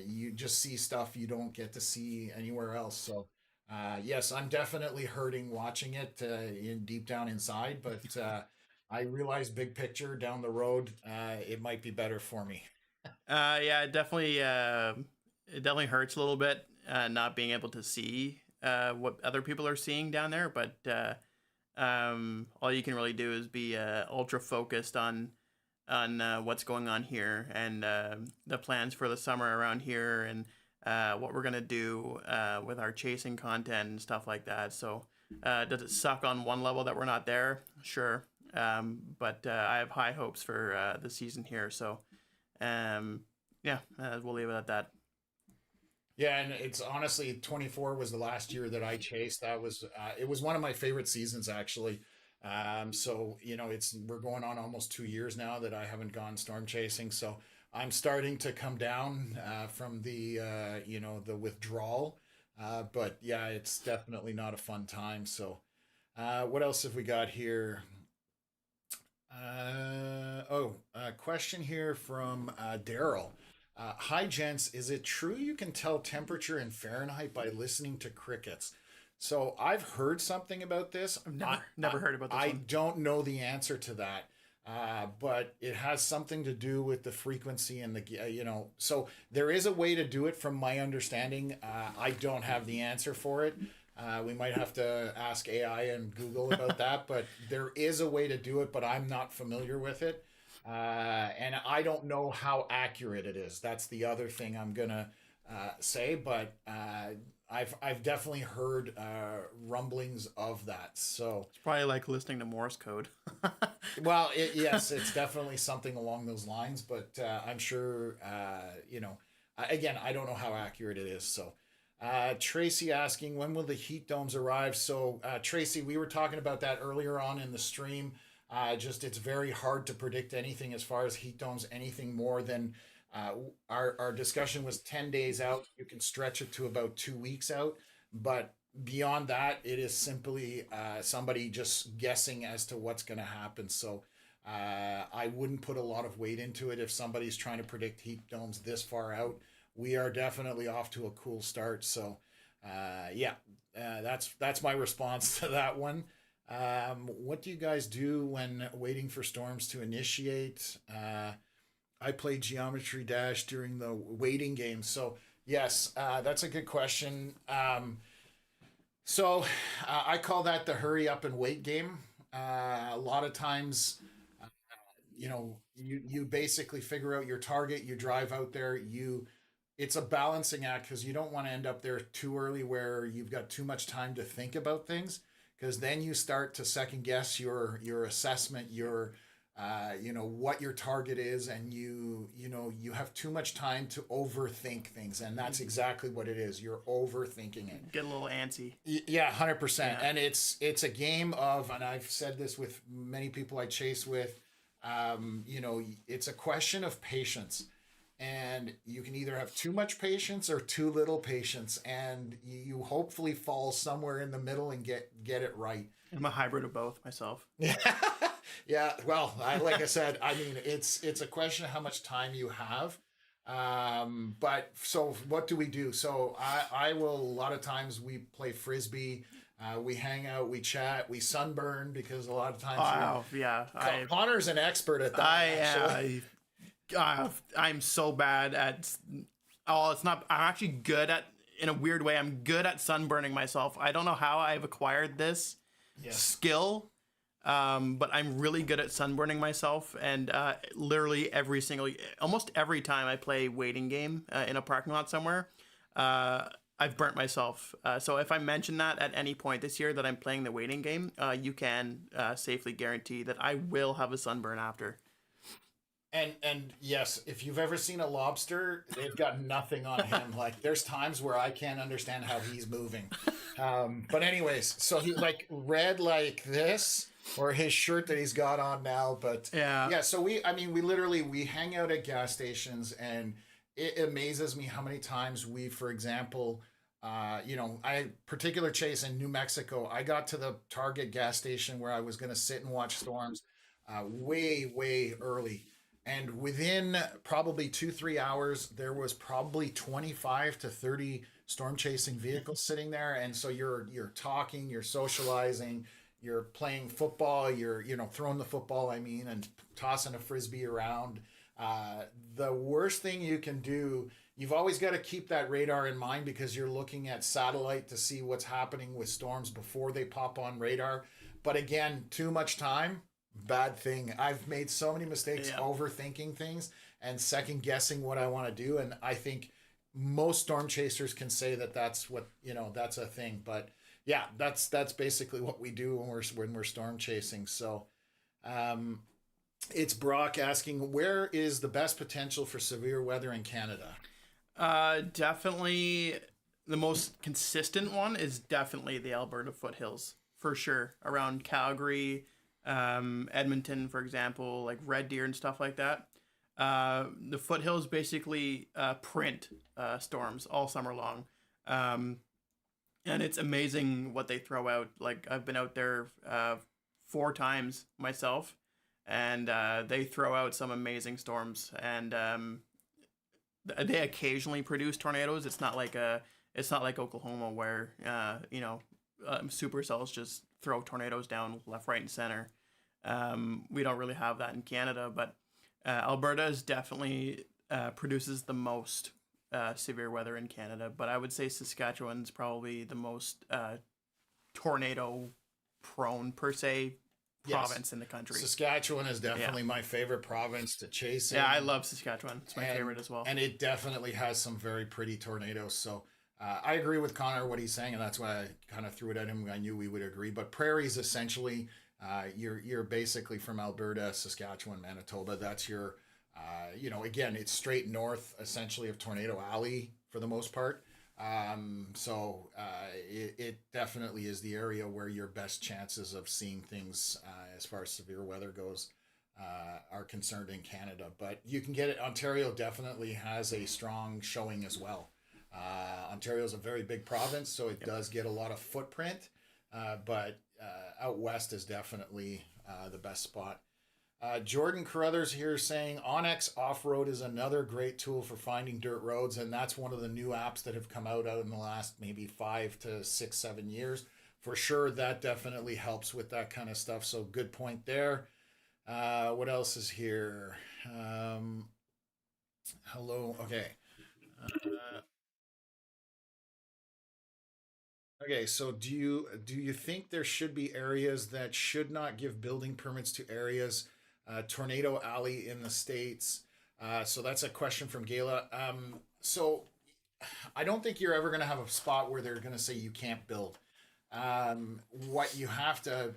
You just see stuff you don't get to see anywhere else. So, yes, I'm definitely hurting watching it in deep down inside, but I realize big picture down the road, it might be better for me. Yeah, it definitely hurts a little bit not being able to see what other people are seeing down there. But all you can really do is be ultra focused on what's going on here and the plans for the summer around here and what we're gonna do with our chasing content and stuff like that. So does it suck on one level that we're not there? Sure. But I have high hopes for the season here. So yeah, we'll leave it at that. Yeah, and it's honestly 24 was the last year that I chased. That was it was one of my favorite seasons actually. So we're going on almost 2 years now that I haven't gone storm chasing. So I'm starting to come down from the the withdrawal. But yeah, it's definitely not a fun time. So what else have we got here? A question here from Daryl. Hi, gents. Is it true you can tell temperature in Fahrenheit by listening to crickets? So I've heard something about this. I've never heard about this I one. don't know the answer to that, but it has something to do with the frequency and the. So there is a way to do it, from my understanding. I don't have the answer for it. We might have to ask AI and Google about that, but there is a way to do it, but I'm not familiar with it. And I don't know how accurate it is. That's the other thing I'm gonna say, but I've definitely heard rumblings of that. So It's probably like listening to Morse code. well, yes, it's definitely something along those lines, but I'm sure again, I don't know how accurate it is. So Tracy asking, when will the heat domes arrive? So Tracy, we were talking about that earlier on in the stream. Just it's very hard to predict anything as far as heat domes, anything more than our discussion was 10 days out. You can stretch it to about 2 weeks out, but beyond that, it is simply somebody just guessing as to what's going to happen. So I wouldn't put a lot of weight into it if somebody's trying to predict heat domes this far out. We are definitely off to a cool start. So that's my response to that one. What do you guys do when waiting for storms to initiate? I play Geometry Dash during the waiting game. So yes, that's a good question. I call that the hurry up and wait game. A lot of times you basically figure out your target, you drive out there, it's a balancing act because you don't want to end up there too early where you've got too much time to think about things, because then you start to second guess your assessment, your what your target is, and you have too much time to overthink things, and that's exactly what it is. You're overthinking it. Get a little antsy. Yeah, 100%. And it's a game of, and I've said this with many people I chase with, it's a question of patience. And you can either have too much patience or too little patience, and you hopefully fall somewhere in the middle and get it right. I'm a hybrid of both myself. Yeah. Well, like I said, I mean, it's a question of how much time you have. But so what do we do? So I will, a lot of times we play Frisbee, we hang out, we chat, we sunburn, because a lot of times, Connor's an expert at that. I'm so bad at, it's not, I'm actually good at, in a weird way, I'm good at sunburning myself. I don't know how I've acquired this skill, but I'm really good at sunburning myself. And literally almost every time I play waiting game in a parking lot somewhere, I've burnt myself. So if I mention that at any point this year that I'm playing the waiting game, you can safely guarantee that I will have a sunburn after. And yes, if you've ever seen a lobster, they've got nothing on him. Like, there's times where I can't understand how he's moving. But anyways, so he like red like this, or his shirt that he's got on now. But yeah. So we literally hang out at gas stations, and it amazes me how many times we, for example, I particular chase in New Mexico. I got to the Target gas station where I was going to sit and watch storms, way early. And within probably 2-3 hours, there was probably 25 to 30 storm chasing vehicles sitting there. And so you're talking, you're socializing, you're playing football, you're throwing the football, and tossing a Frisbee around. The worst thing you can do, you've always got to keep that radar in mind, because you're looking at satellite to see what's happening with storms before they pop on radar. But again, too much time, bad thing. I've made so many mistakes overthinking things and second guessing what I want to do, and I think most storm chasers can say that that's what that's a thing. But yeah, that's basically what we do when we're storm chasing. So it's Brock asking, where is the best potential for severe weather in Canada? Definitely the most consistent one is definitely the Alberta foothills, for sure, around Calgary, Edmonton, for example, like Red Deer and stuff like that. The foothills basically print storms all summer long, and it's amazing what they throw out. Like, I've been out there 4 times myself, and they throw out some amazing storms, and they occasionally produce tornadoes. It's not like Oklahoma where supercells just throw tornadoes down left, right, and center. We don't really have that in Canada, but Alberta is definitely produces the most severe weather in Canada. But I would say Saskatchewan's probably the most tornado prone, per se, province in the country. Saskatchewan is definitely my favorite province to chase in. Yeah, I love Saskatchewan. It's my favorite as well. And it definitely has some very pretty tornadoes. So I agree with Connor, what he's saying, and that's why I kind of threw it at him. I knew we would agree. But prairies, essentially, you're basically from Alberta, Saskatchewan, Manitoba. That's your, again, it's straight north, essentially, of Tornado Alley for the most part. So it definitely is the area where your best chances of seeing things as far as severe weather goes are concerned in Canada. But you can get it. Ontario definitely has a strong showing as well. Ontario is a very big province, so it does get a lot of footprint, but out west is definitely the best spot. Jordan Carruthers here saying Onyx Off-Road is another great tool for finding dirt roads, and that's one of the new apps that have come out in the last maybe 5 to 6, 7 years. For sure, that definitely helps with that kind of stuff, so good point there. What else is here? Hello, okay. Okay, so do you think there should be areas that should not give building permits to areas Tornado Alley in the States. So that's a question from Gayla. So I don't think you're ever going to have a spot where they're going to say you can't build. What you have to,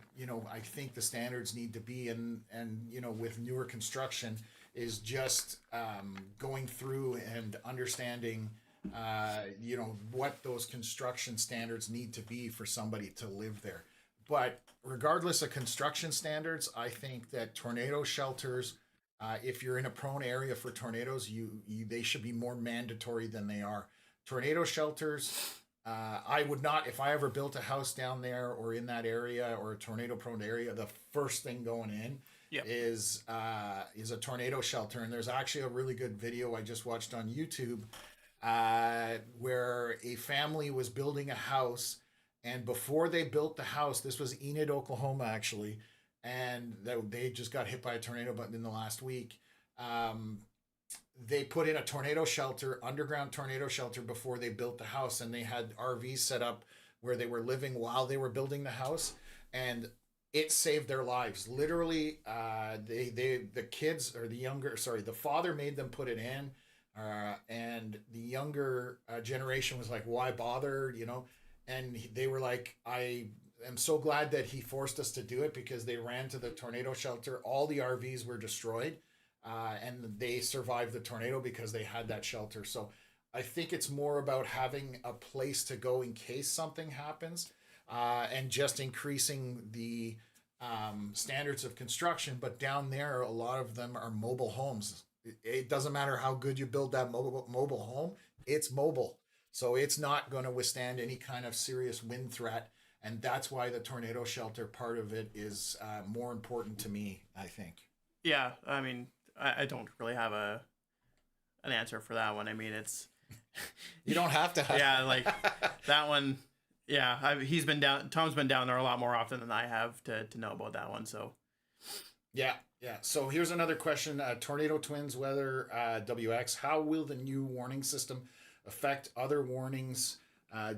I think the standards need to be, and with newer construction, is just going through and understanding, what those construction standards need to be for somebody to live there. But regardless of construction standards, I think that tornado shelters, if you're in a prone area for tornadoes, they should be more mandatory than they are. Tornado shelters, I would not, if I ever built a house down there or in that area or a tornado prone area, the first thing going in is a tornado shelter. And there's actually a really good video I just watched on YouTube where a family was building a house, and before they built the house, this was Enid, Oklahoma, actually, and they just got hit by a tornado, but in the last week, they put in a tornado shelter, underground tornado shelter, before they built the house, and they had RVs set up where they were living while they were building the house, and it saved their lives. Literally, the kids, or the father made them put it in, and the younger generation was like, why bother, and they were like, I am so glad that he forced us to do it, because they ran to the tornado shelter. All the RVs were destroyed, and they survived the tornado because they had that shelter. So I think it's more about having a place to go in case something happens, and just increasing the standards of construction. But down there, a lot of them are mobile homes. It doesn't matter how good you build that mobile home, it's mobile. So it's not going to withstand any kind of serious wind threat. And that's why the tornado shelter part of it is more important to me, I think. Yeah, I mean, I don't really have an answer for that one. I mean, it's... You don't have to have... Yeah, like, that one... Yeah, Tom's been down there a lot more often than I have to know about that one, so... Yeah. So here's another question. Tornado Twins Weather WX. How will the new warning system affect other warnings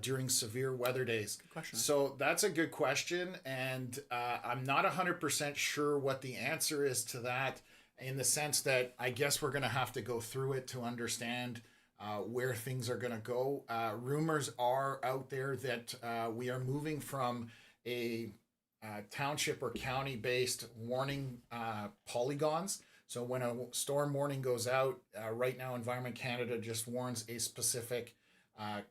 during severe weather days? Good question. So that's a good question. And I'm not 100% sure what the answer is to that, in the sense that I guess we're going to have to go through it to understand where things are going to go. Rumors are out there that we are moving from a township or county based warning polygons. So when a storm warning goes out, right now Environment Canada just warns a specific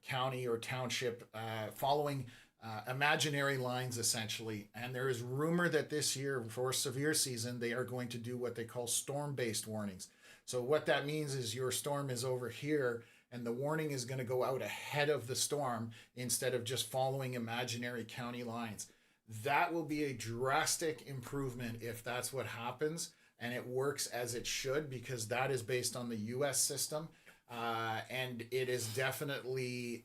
county or township following imaginary lines, essentially. And there is rumor that this year, for severe season, they are going to do what they call storm based warnings. So what that means is your storm is over here, and the warning is going to go out ahead of the storm instead of just following imaginary county lines. That will be a drastic improvement if that's what happens, and it works as it should, because that is based on the US system. And it is definitely,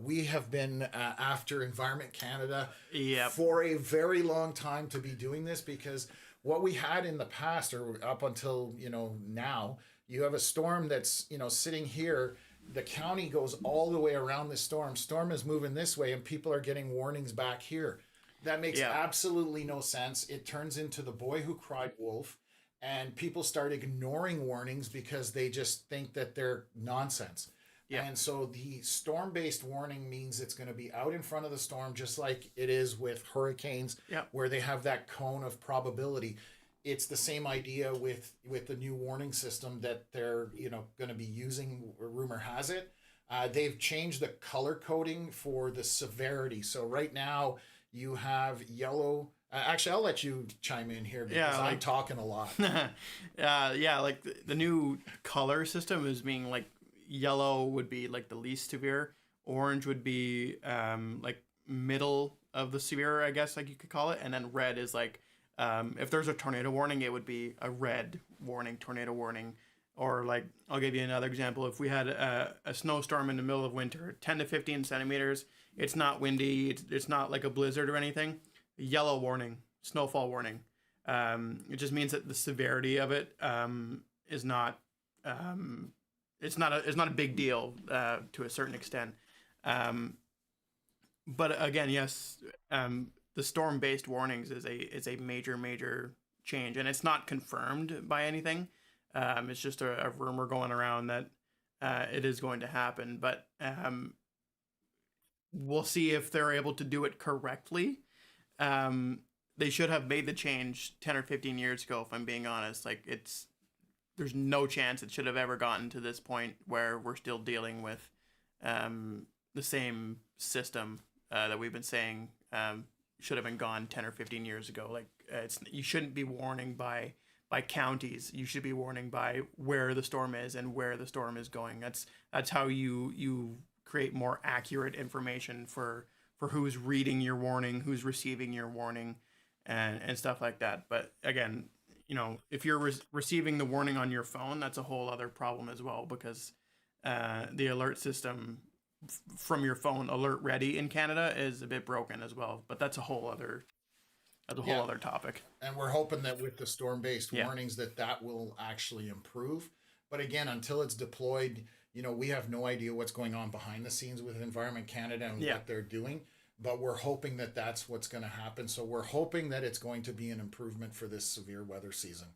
we have been after Environment Canada for a very long time to be doing this, because what we had in the past, or up until, now, you have a storm that's, sitting here. The county goes all the way around the storm. Storm is moving this way, and people are getting warnings back here. That makes absolutely no sense. It turns into the boy who cried wolf, and people start ignoring warnings because they just think that they're nonsense. Yeah. And so the storm-based warning means it's going to be out in front of the storm, just like it is with hurricanes, where they have that cone of probability. It's the same idea with the new warning system that they're going to be using. Rumor has it, they've changed the color coding for the severity. So right now you have yellow. Actually, I'll let you chime in here, because I'm talking a lot. Like the new color system is being like, yellow would be like the least severe, orange would be like middle of the severe, I guess, like you could call it, and then red is like if there's a tornado warning, it would be a red warning, tornado warning. Or like, I'll give you another example. If we had a snowstorm in the middle of winter, 10 to 15 centimeters, it's not windy, it's not like a blizzard or anything, yellow warning, snowfall warning. It just means that the severity of it is not it's not a big deal to a certain extent. But again, yes, the storm-based warnings is a major change, and it's not confirmed by anything. It's just a rumor going around that it is going to happen, but we'll see if they're able to do it correctly. They should have made the change 10 or 15 years ago, if I'm being honest. Like, there's no chance it should have ever gotten to this point where we're still dealing with the same system that we've been saying should have been gone 10 or 15 years ago. Like, you shouldn't be warning by counties. You should be warning by where the storm is and where the storm is going. That's how you create more accurate information for who's reading your warning, who's receiving your warning, and stuff like that. But again, if you're receiving the warning on your phone, that's a whole other problem as well, because the alert system from your phone, Alert Ready in Canada, is a bit broken as well. But that's a whole other other topic. And we're hoping that with the storm-based warnings that will actually improve. But again, until it's deployed, we have no idea what's going on behind the scenes with Environment Canada and what they're doing. But we're hoping that that's what's going to happen. So we're hoping that it's going to be an improvement for this severe weather season.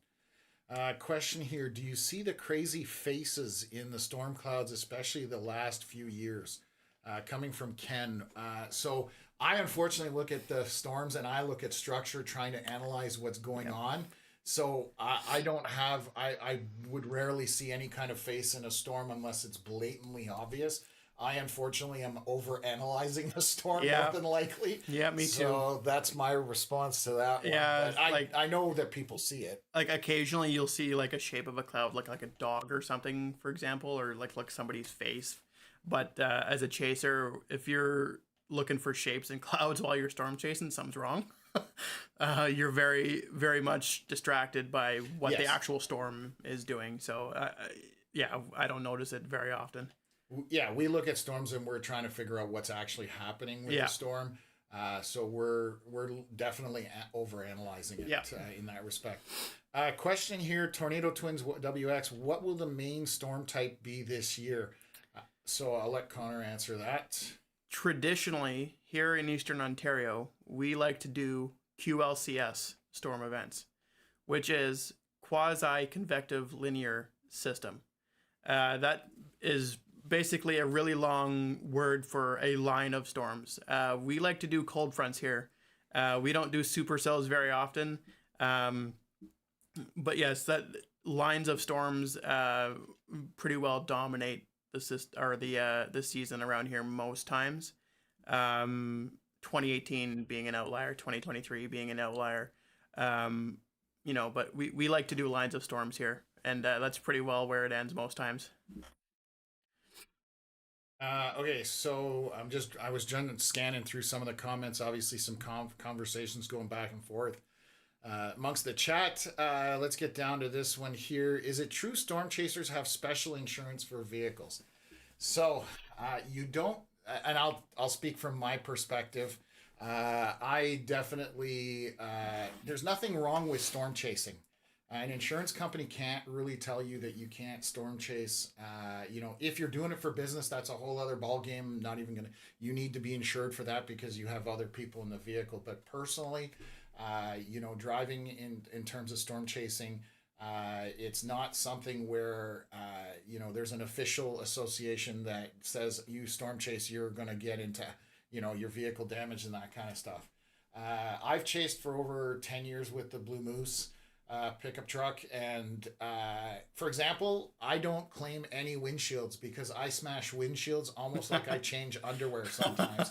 Question here. Do you see the crazy faces in the storm clouds, especially the last few years? Coming from Ken. So I unfortunately look at the storms and I look at structure, trying to analyze what's going on. So I don't have, I would rarely see any kind of face in a storm unless it's blatantly obvious. I unfortunately am over analyzing the storm more than likely. Yeah, me too. So that's my response to that one. Yeah, But I know that people see it. Like, occasionally you'll see like a shape of a cloud, like a dog or something, for example, or like somebody's face. But as a chaser, if you're looking for shapes in clouds while you're storm chasing, something's wrong. You're very, very much distracted by what the actual storm is doing. So I don't notice it very often. Yeah, we look at storms and we're trying to figure out what's actually happening with the storm. So we're definitely overanalyzing it in that respect. Question here, Tornado Twins WX, what will the main storm type be this year? So I'll let Connor answer that. Traditionally, here in Eastern Ontario, we like to do QLCS storm events, which is quasi-convective linear system. That is basically a really long word for a line of storms. We like to do cold fronts here. We don't do supercells very often. But yes, that lines of storms pretty well dominate the season around here most times. 2018 being an outlier, 2023 being an outlier. But we like to do lines of storms here, and that's pretty well where it ends most times. Okay, so I was scanning through some of the comments. Obviously, some conversations going back and forth amongst the chat. Let's get down to this one here. Is it true storm chasers have special insurance for vehicles? So you don't, and I'll speak from my perspective. I definitely there's nothing wrong with storm chasing. An insurance company can't really tell you that you can't storm chase. If you're doing it for business, that's a whole other ballgame. Not even you need to be insured for that because you have other people in the vehicle. But personally, driving in terms of storm chasing, it's not something where, there's an official association that says you storm chase, you're going to get into, your vehicle damage and that kind of stuff. I've chased for over 10 years with the Blue Moose pickup truck, and for example, I don't claim any windshields because I smash windshields almost like I change underwear sometimes.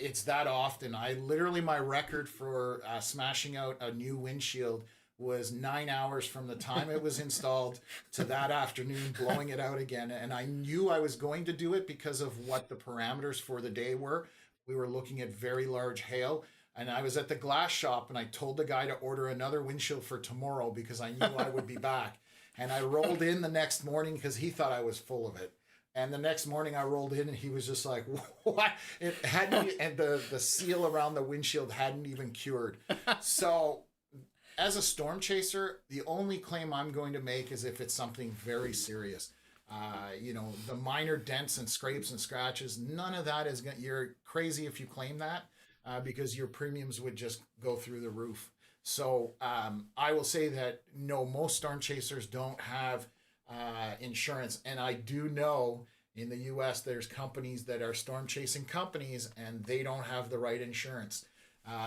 It's that often. My record for smashing out a new windshield was 9 hours from the time it was installed to that afternoon blowing it out again, and I knew I was going to do it because of what the parameters for the day were. We were looking at very large hail. And I was at the glass shop and I told the guy to order another windshield for tomorrow because I knew I would be back. And I rolled in the next morning because he thought I was full of it. And the next morning I rolled in and he was just like, what? It hadn't, and the seal around the windshield hadn't even cured. So as a storm chaser, the only claim I'm going to make is if it's something very serious. The minor dents and scrapes and scratches, none of that is going to, you're crazy if you claim that. Because your premiums would just go through the roof. So I will say that no, most storm chasers don't have insurance, and I do know in the U.S. there's companies that are storm chasing companies, and they don't have the right insurance.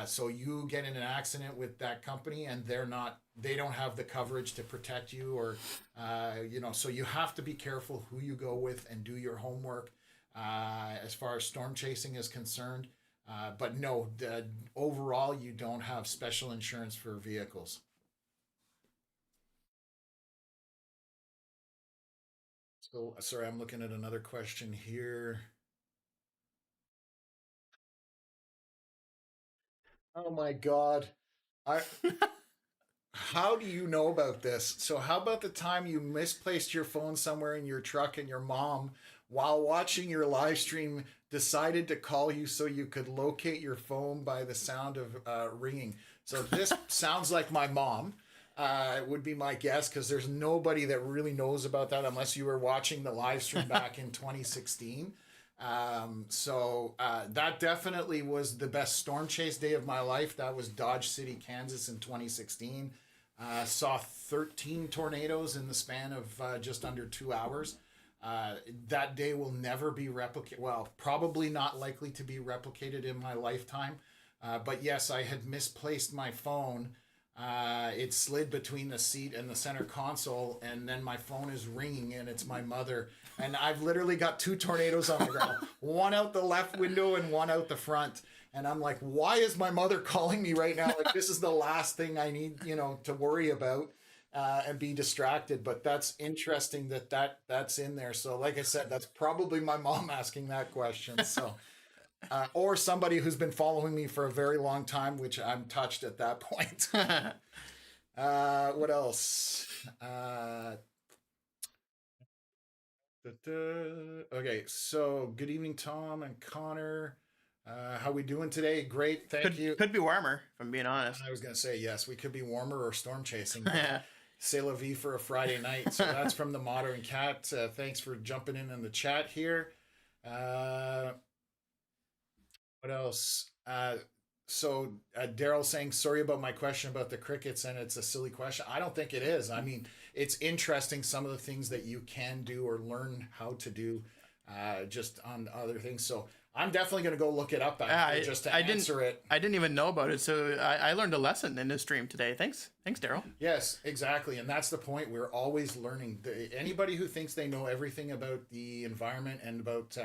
So you get in an accident with that company, and they don't have the coverage to protect you, or so you have to be careful who you go with and do your homework as far as storm chasing is concerned. But no, overall, you don't have special insurance for vehicles. So, sorry, I'm looking at another question here. Oh my God. I How do you know about this? So, how about the time you misplaced your phone somewhere in your truck and your mom, while watching your live stream, decided to call you so you could locate your phone by the sound of ringing? So, this sounds like my mom. Would be my guess, because there's nobody that really knows about that unless you were watching the live stream back in 2016. That definitely was the best storm chase day of my life. That was Dodge City, Kansas in 2016. Saw 13 tornadoes in the span of just under 2 hours. That day will never be replicated. Well, probably not likely to be replicated in my lifetime. But yes, I had misplaced my phone. It slid between the seat and the center console, and then my phone is ringing, and it's my mother. And I've literally got two tornadoes on the ground, one out the left window and one out the front. And I'm like, why is my mother calling me right now? Like, this is the last thing I need, to worry about and be distracted. But that's interesting that's in there. So, like I said, that's probably my mom asking that question. So, or somebody who's been following me for a very long time, which I'm touched at that point. What else? Okay, so good evening, Tom and Connor. How we doing today? Great, thank you. Could be warmer, if I'm being honest. I was gonna say yes. We could be warmer or storm chasing. C'est la vie for a Friday night. So that's from the Modern Cat. Thanks for jumping in the chat here. What else? Daryl saying, sorry about my question about the crickets, and it's a silly question. I don't think it is. I mean, it's interesting, some of the things that you can do or learn how to do just on other things. So I'm definitely going to go look it up just to answer it. I didn't even know about it, so I learned a lesson in this stream today. Thanks, Daryl. Yes, exactly, and that's the point. We're always learning. Anybody who thinks they know everything about the environment and about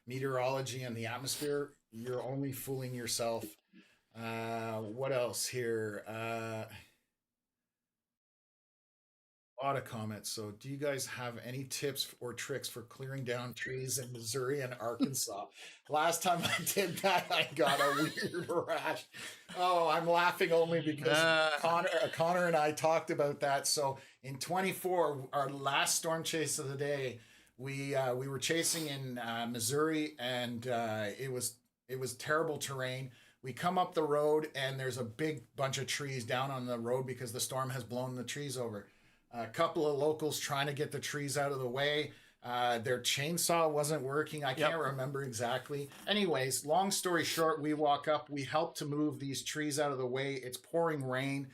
meteorology and the atmosphere, you're only fooling yourself. What else here? A lot of comments. So, do you guys have any tips or tricks for clearing down trees in Missouri and Arkansas? Last time I did that, I got a weird rash. Oh, I'm laughing only because Connor and I talked about that. So, in 24, our last storm chase of the day, we were chasing in Missouri, and it was terrible terrain. We come up the road, and there's a big bunch of trees down on the road because the storm has blown the trees over. A couple of locals trying to get the trees out of the way. Their chainsaw wasn't working. I can't remember exactly. Anyways, long story short, we walk up. We help to move these trees out of the way. It's pouring rain.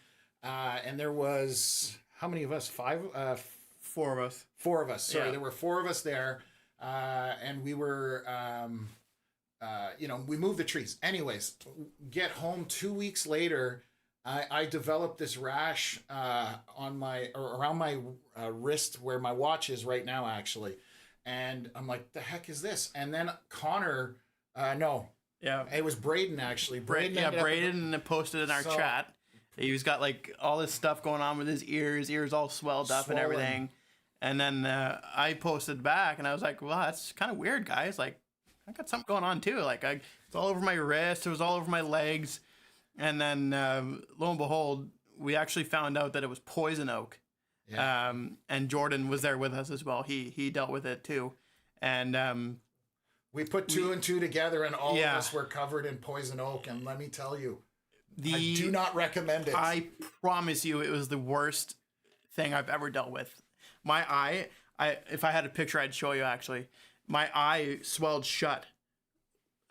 And there was, how many of us? Four of us. Four of us. Sorry, there were four of us there. And we were... we moved the trees. Anyways, get home 2 weeks later, I developed this rash around my wrist where my watch is right now, actually. And I'm like, the heck is this? And then Connor, it was Braden, actually. Braden posted in our chat. He's got like all this stuff going on with his ears all swelled up and everything. And then I posted back, and I was like, well, that's kind of weird, guys. Like, I got something going on too. Like, it's all over my wrist. It was all over my legs. And then, lo and behold, we actually found out that it was poison oak. Yeah. And Jordan was there with us as well. He dealt with it too. And we put two and two together, and all of us were covered in poison oak. And let me tell you, I do not recommend it. I promise you, it was the worst thing I've ever dealt with. My eye, if I had a picture, I'd show you actually. My eye swelled shut.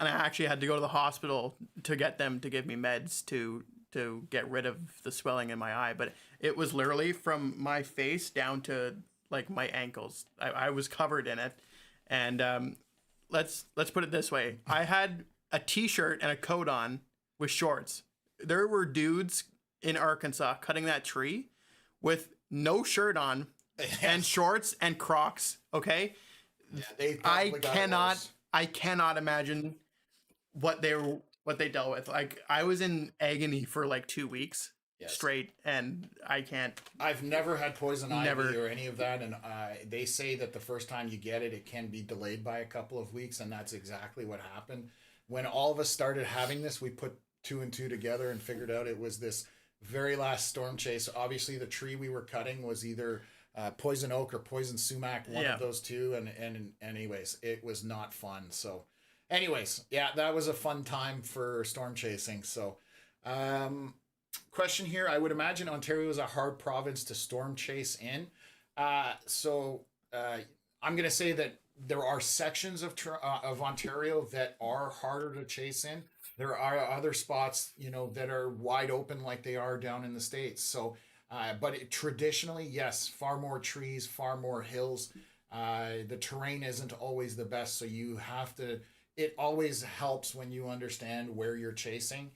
And I actually had to go to the hospital to get them to give me meds to to get rid of the swelling in my eye, but it was literally from my face down to like my ankles. I was covered in it, and let's put it this way: I had a t-shirt and a coat on with shorts. There were dudes in Arkansas cutting that tree with no shirt on and shorts and Crocs. Okay, Yeah, they I probably got it cannot worse. I cannot imagine what they dealt with. Like I was in agony for like 2 weeks Yes. straight, and I can't. I've never had poison Never. ivy or any of that, and they say that the first time you get it, it can be delayed by a couple of weeks, and that's exactly what happened. When all of us started having this, we put two and two together and figured out it was this very last storm chase. Obviously, the tree we were cutting was either poison oak or poison sumac, one Yeah. of those two, and anyways, it was not fun. So, anyways, yeah, that was a fun time for storm chasing. So, question here. I would imagine Ontario is a hard province to storm chase in. I'm going to say that there are sections of Ontario that are harder to chase in. There are other spots, that are wide open like they are down in the States. So, traditionally, yes, far more trees, far more hills. The terrain isn't always the best. So it always helps when you understand where you're chasing.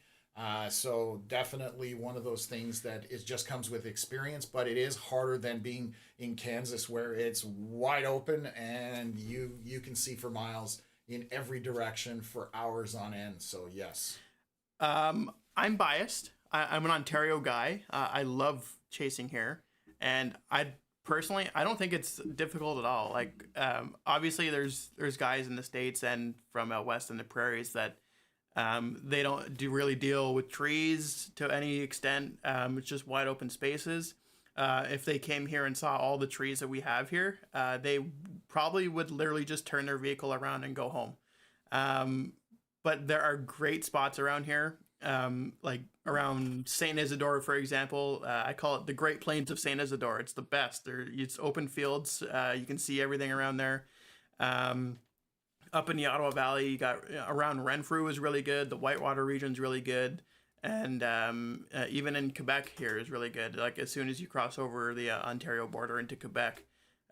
So definitely one of those things that it just comes with experience, but it is harder than being in Kansas where it's wide open and you can see for miles in every direction for hours on end. So yes. I'm biased. I'm an Ontario guy. I love chasing here, and I don't think it's difficult at all. Like, obviously, there's guys in the States and from out west in the prairies that they don't really deal with trees to any extent. It's just wide open spaces. If they came here and saw all the trees that we have here, they probably would literally just turn their vehicle around and go home. But there are great spots around here, like around St. Isidore, for example. I call it the Great Plains of St. Isidore. It's the best. It's open fields. You can see everything around there. Up in the Ottawa Valley, you got around Renfrew is really good. The Whitewater region's really good. And even in Quebec here is really good. Like as soon as you cross over the Ontario border into Quebec,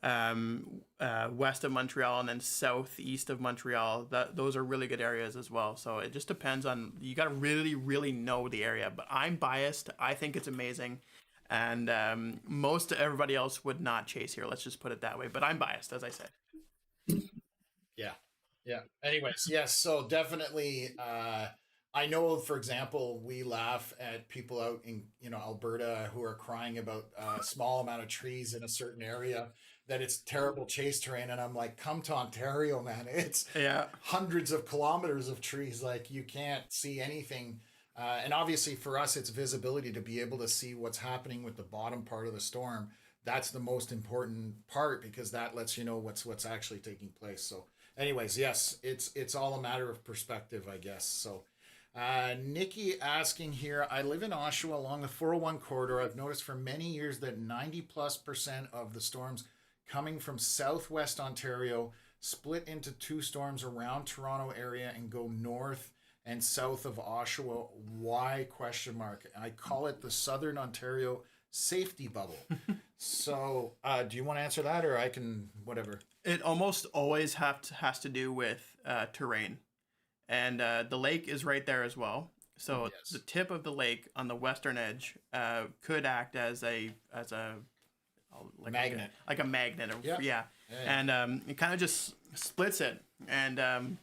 west of Montreal and then southeast of Montreal, those are really good areas as well. So it just depends on, you got to really, really know the area. But I'm biased. I think it's amazing. And most everybody else would not chase here. Let's just put it that way. But I'm biased, as I said. Yeah. Yeah. Anyways, yes. So definitely, I know, for example, we laugh at people out in, Alberta who are crying about a small amount of trees in a certain area, that it's terrible chase terrain. And I'm like, come to Ontario, man. It's hundreds of kilometers of trees. Like you can't see anything. And obviously for us, it's visibility to be able to see what's happening with the bottom part of the storm. That's the most important part because that lets you know what's actually taking place. So anyways, yes, it's all a matter of perspective, I guess. So Nikki asking here, I live in Oshawa along the 401 corridor. I've noticed for many years that 90+% of the storms coming from southwest Ontario split into two storms around Toronto area and go north and south of Oshawa. Why? Question mark. I call it the Southern Ontario safety bubble. So do you want to answer that, or I can, whatever? It almost always has to do with terrain. And the lake is right there as well. So Yes. the tip of the lake on the western edge could act as a like Magnet. like a magnet. Yeah. Yeah. And it kind of just splits it. And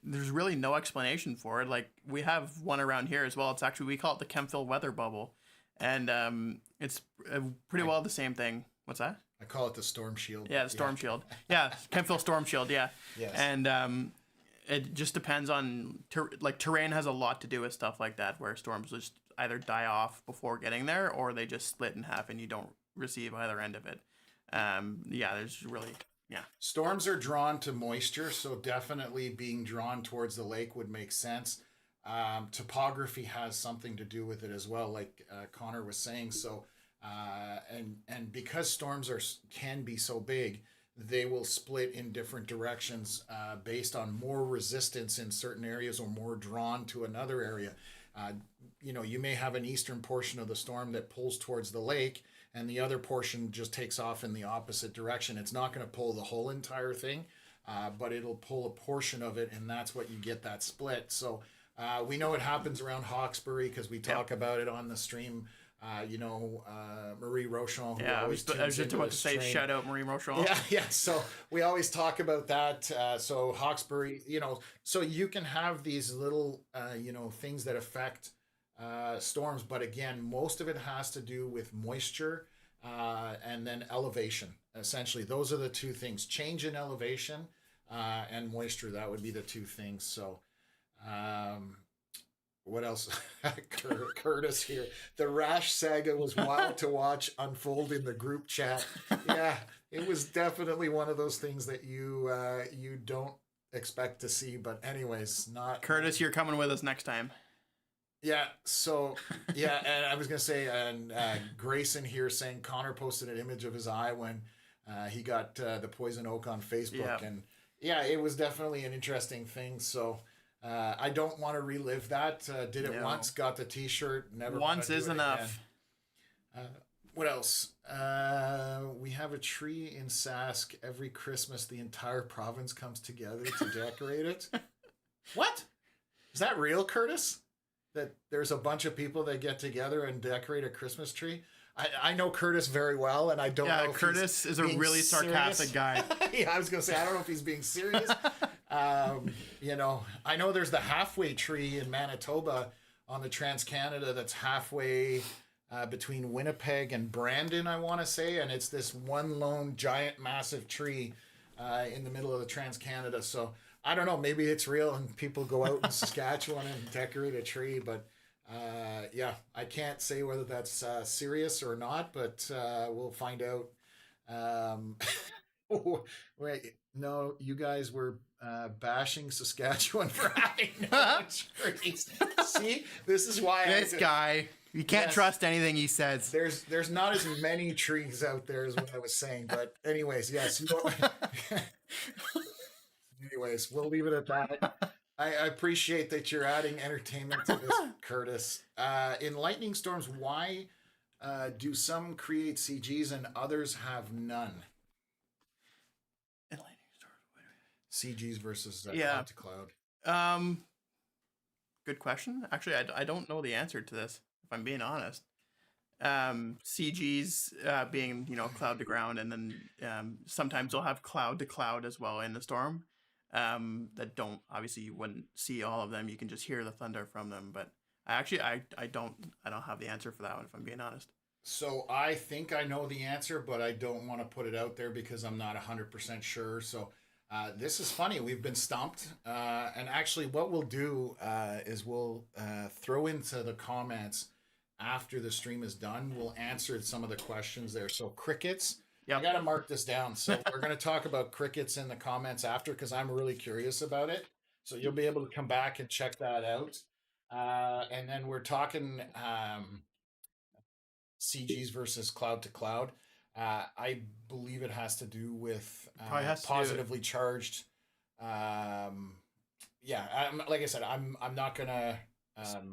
there's really no explanation for it. Like we have one around here as well. It's actually, we call it the Kemptville weather bubble. And it's pretty well the same thing. What's that? I call it the storm shield. Yeah, the storm shield. Yeah, Kemptville storm shield. Yeah. Yes. And it just depends on terrain has a lot to do with stuff like that, where storms just either die off before getting there, or they just split in half and you don't receive either end of it. There's really Storms are drawn to moisture, so definitely being drawn towards the lake would make sense. Topography has something to do with it as well, like Connor was saying. So, and because storms can be so big, they will split in different directions based on more resistance in certain areas or more drawn to another area. You may have an eastern portion of the storm that pulls towards the lake, and the other portion just takes off in the opposite direction. It's not going to pull the whole entire thing, but it'll pull a portion of it, and that's what you get that split. So we know it happens around Hawkesbury because we talk about it on the stream. Marie Rochon. Yeah, I was just about to say shout out Marie Rochon. Yeah. So we always talk about that. So Hawkesbury, so you can have these little, things that affect storms, but again, most of it has to do with moisture and then elevation. Essentially, those are the two things: change in elevation and moisture. That would be the two things. So. What else? Curtis here. The rash saga was wild to watch unfold in the group chat. Yeah, it was definitely one of those things that you don't expect to see. But anyways, not Curtis. You're coming with us next time. Yeah. So yeah, and I was gonna say, and Grayson here saying Connor posted an image of his eye when he got the poison oak on Facebook, and yeah, it was definitely an interesting thing. So. I don't want to relive that. Did it once, got the t-shirt, never. Once is enough. What else? We have a tree in Sask. Every Christmas, the entire province comes together to decorate it. What? Is that real, Curtis? That there's a bunch of people that get together and decorate a Christmas tree? I know Curtis very well, and I don't know if Curtis is a really sarcastic guy. Yeah, I was going to say, I don't know if he's being serious. I know there's the halfway tree in Manitoba on the Trans-Canada that's halfway between Winnipeg and Brandon, I want to say, and it's this one lone giant massive tree in the middle of the Trans-Canada. So I don't know, maybe it's real and people go out in Saskatchewan and decorate a tree, but I can't say whether that's serious or not, but we'll find out. Wait, no, you guys were bashing Saskatchewan for having no trees. See, this is why this guy, you can't trust anything he says. There's not as many trees out there as what I was saying, but anyways, yes. Anyways, we'll leave it at that. I appreciate that you're adding entertainment to this, Curtis. In lightning storms, why do some create CGs and others have none? In lightning storms, CGs versus cloud to cloud. Good question. Actually, I don't know the answer to this, if I'm being honest. CGs being cloud to ground, and then sometimes they'll have cloud to cloud as well in the storm. That don't, obviously you wouldn't see all of them. You can just hear the thunder from them. But I don't have the answer for that one, if I'm being honest. So I think I know the answer, but I don't want to put it out there because I'm not 100% sure. So this is funny. We've been stumped. And actually what we'll do is we'll throw into the comments after the stream is done. We'll answer some of the questions there. So crickets. I got to mark this down. So we're going to talk about crickets in the comments after because I'm really curious about it. So you'll be able to come back and check that out. And then we're talking CGs versus cloud to cloud. I believe it has to do with positively charged. Like I said, I'm not going to...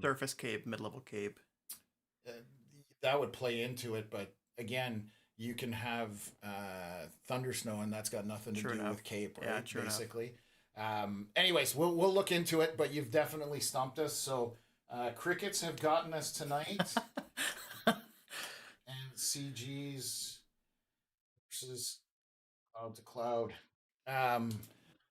surface cape, mid-level cape. That would play into it, but again... You can have thunder snow, and that's got nothing to do with Cape, right? Yeah, basically. Anyways, we'll look into it, but you've definitely stumped us. So crickets have gotten us tonight, and CGs versus cloud to cloud.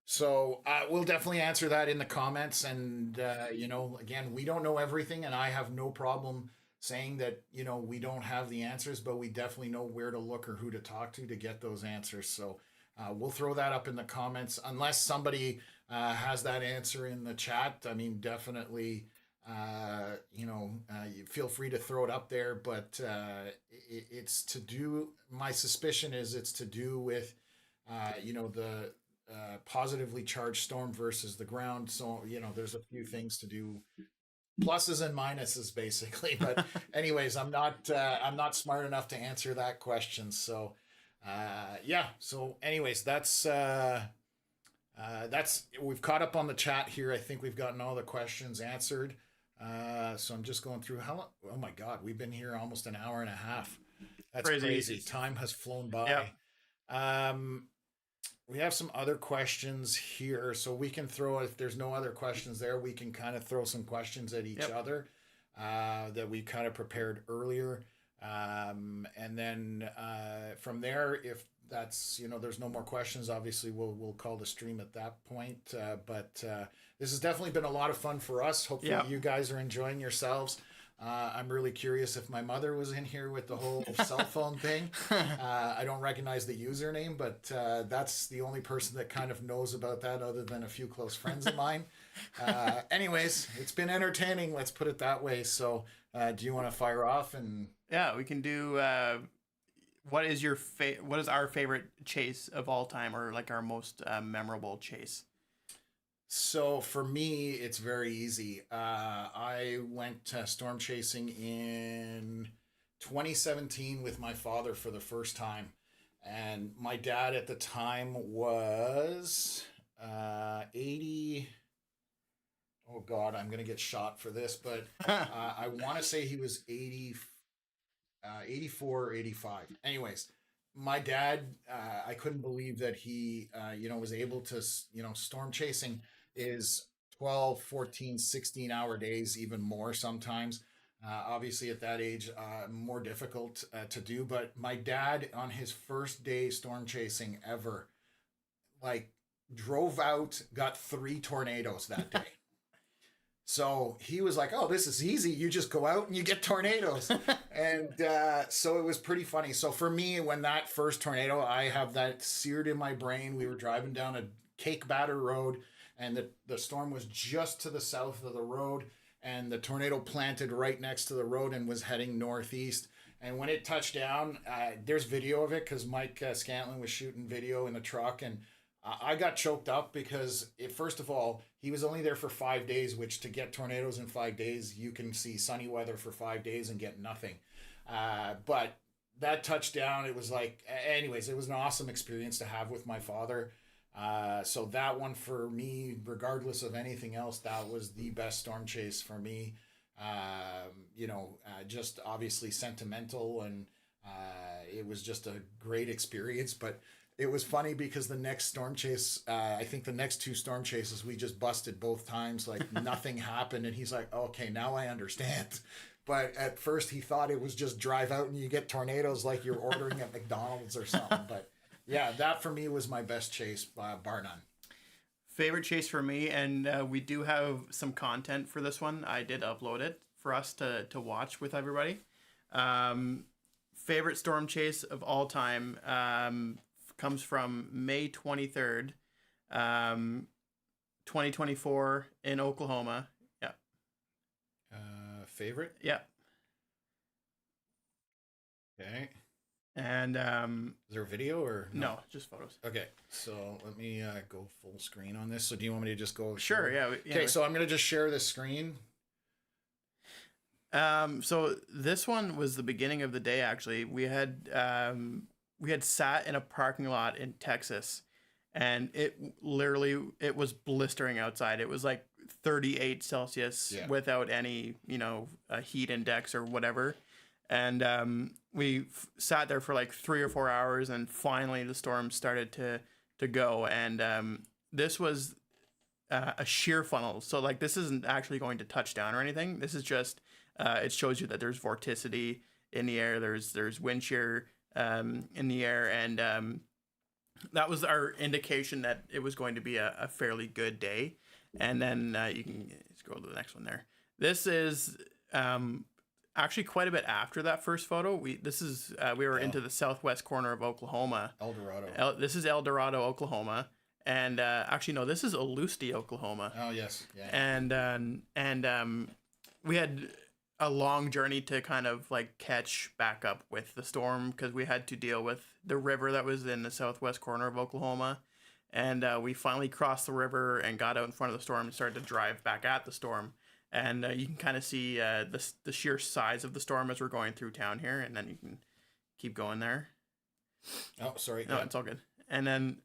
So we'll definitely answer that in the comments, and again, we don't know everything, and I have no problem saying that we don't have the answers, but we definitely know where to look or who to talk to get those answers. So we'll throw that up in the comments unless somebody has that answer in the chat. I mean, definitely you feel free to throw it up there, but it's to do, my suspicion is it's to do with the positively charged storm versus the ground. So there's a few things to do, pluses and minuses basically, but anyways, I'm not smart enough to answer that question. So so anyways, that's we've caught up on the chat here. I think we've gotten all the questions answered. So I'm just going through how long. Oh my God, we've been here almost an hour and a half. That's Crazy. crazy. Time has flown by. We have some other questions here, so we can throw, if there's no other questions there, we can kind of throw some questions at each other that we kind of prepared earlier. And then from there, if that's, there's no more questions, obviously we'll call the stream at that point. But this has definitely been a lot of fun for us. Hopefully you guys are enjoying yourselves. I'm really curious if my mother was in here with the whole cell phone thing. I don't recognize the username, but that's the only person that kind of knows about that other than a few close friends of mine. Anyways, it's been entertaining. Let's put it that way. So do you want to fire off? And yeah, we can do what is our favorite chase of all time, or like our most memorable chase? So for me, it's very easy. I went storm chasing in 2017 with my father for the first time. And my dad at the time was 80. Oh God, I'm going to get shot for this, but I want to say he was 80, 84 or 85. Anyways, my dad, I couldn't believe that he, was able to, storm chasing is 12, 14, 16-hour days, even more sometimes. Obviously, at that age, more difficult to do. But my dad, on his first day storm chasing ever, like drove out, got 3 tornadoes that day. So he was like, oh, this is easy. You just go out and you get tornadoes. And so it was pretty funny. So for me, when that first tornado, I have that seared in my brain. We were driving down a cake batter road, and the storm was just to the south of the road. And the tornado planted right next to the road and was heading northeast. And when it touched down, there's video of it because Mike Scantlin was shooting video in the truck. And I got choked up because, first of all, he was only there for 5 days, which to get tornadoes in 5 days, you can see sunny weather for 5 days and get nothing. But that touchdown, it was like, anyways, it was an awesome experience to have with my father. So that one for me, regardless of anything else, that was the best storm chase for me. Just obviously sentimental, and it was just a great experience. But it was funny because the next storm chase, I think the next 2 storm chases, we just busted both times. Like nothing happened. And he's like, okay, now I understand. But at first he thought it was just drive out and you get tornadoes like you're ordering at McDonald's or something. But yeah, that for me was my best chase, bar none. Favorite chase for me, and we do have some content for this one. I did upload it for us to watch with everybody. Favorite storm chase of all time comes from May 23rd, 2024 in Oklahoma. Yeah. Favorite? Yeah. Okay. And is there a video or no? Just photos. Okay, so let me go full screen on this. So do you want me to just go? Sure. Yeah. Okay, so I'm gonna just share this screen. So this one was the beginning of the day. Actually, we had sat in a parking lot in Texas, and it was blistering outside. It was like 38 Celsius without any heat index or whatever. And we sat there for like 3 or 4 hours, and finally the storm started to go. And this was a shear funnel. So like this isn't actually going to touch down or anything. This is just it shows you that there's vorticity in the air. There's wind shear in the air, and that was our indication that it was going to be a fairly good day. And then you can scroll to the next one there. This is actually quite a bit after that first photo. We were into the southwest corner of Oklahoma. El Dorado. This is El Dorado, Oklahoma. And actually, no, this is Olusti, Oklahoma. Oh, yes. Yeah. And we had a long journey to kind of like catch back up with the storm because we had to deal with the river that was in the southwest corner of Oklahoma. And we finally crossed the river and got out in front of the storm and started to drive back at the storm. And you can kind of see the sheer size of the storm as we're going through town here. And then you can keep going there. Oh, sorry. No, it's all good. And then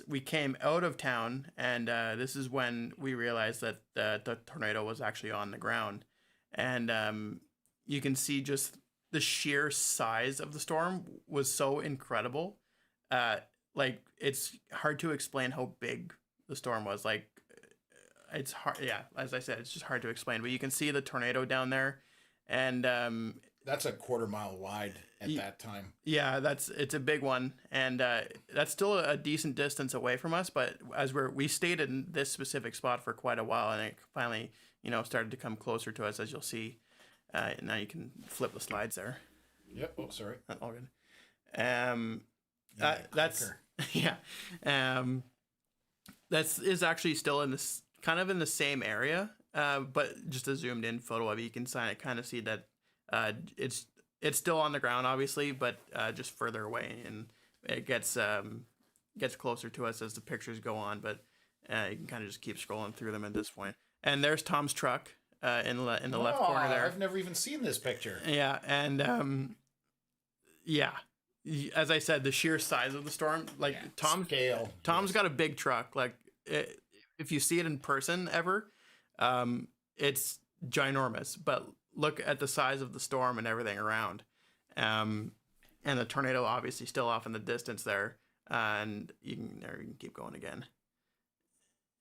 we came out of town, and this is when we realized that the tornado was actually on the ground, and you can see just the sheer size of the storm was so incredible. Like, it's hard to explain how big the storm was. Like, it's hard. Yeah, as I said, it's just hard to explain. But you can see the tornado down there, and that's a quarter mile wide at that time. Yeah, it's a big one, and that's still a decent distance away from us. But as we stayed in this specific spot for quite a while, and it finally, started to come closer to us, as you'll see. Now you can flip the slides there. Yep. Oh, sorry. All good. That's yeah. That is actually still in this kind of in the same area, but just a zoomed in photo of it, you can kind of see that it's still on the ground, obviously, but just further away, and it gets closer to us as the pictures go on. But you can kind of just keep scrolling through them at this point. And there's Tom's truck in the left corner there. I've never even seen this picture. Yeah, and yeah. As I said, the sheer size of the storm, like Tom's got a big truck. Like, if you see it in person ever, it's ginormous. But look at the size of the storm and everything around, and the tornado obviously still off in the distance there. And you can keep going again,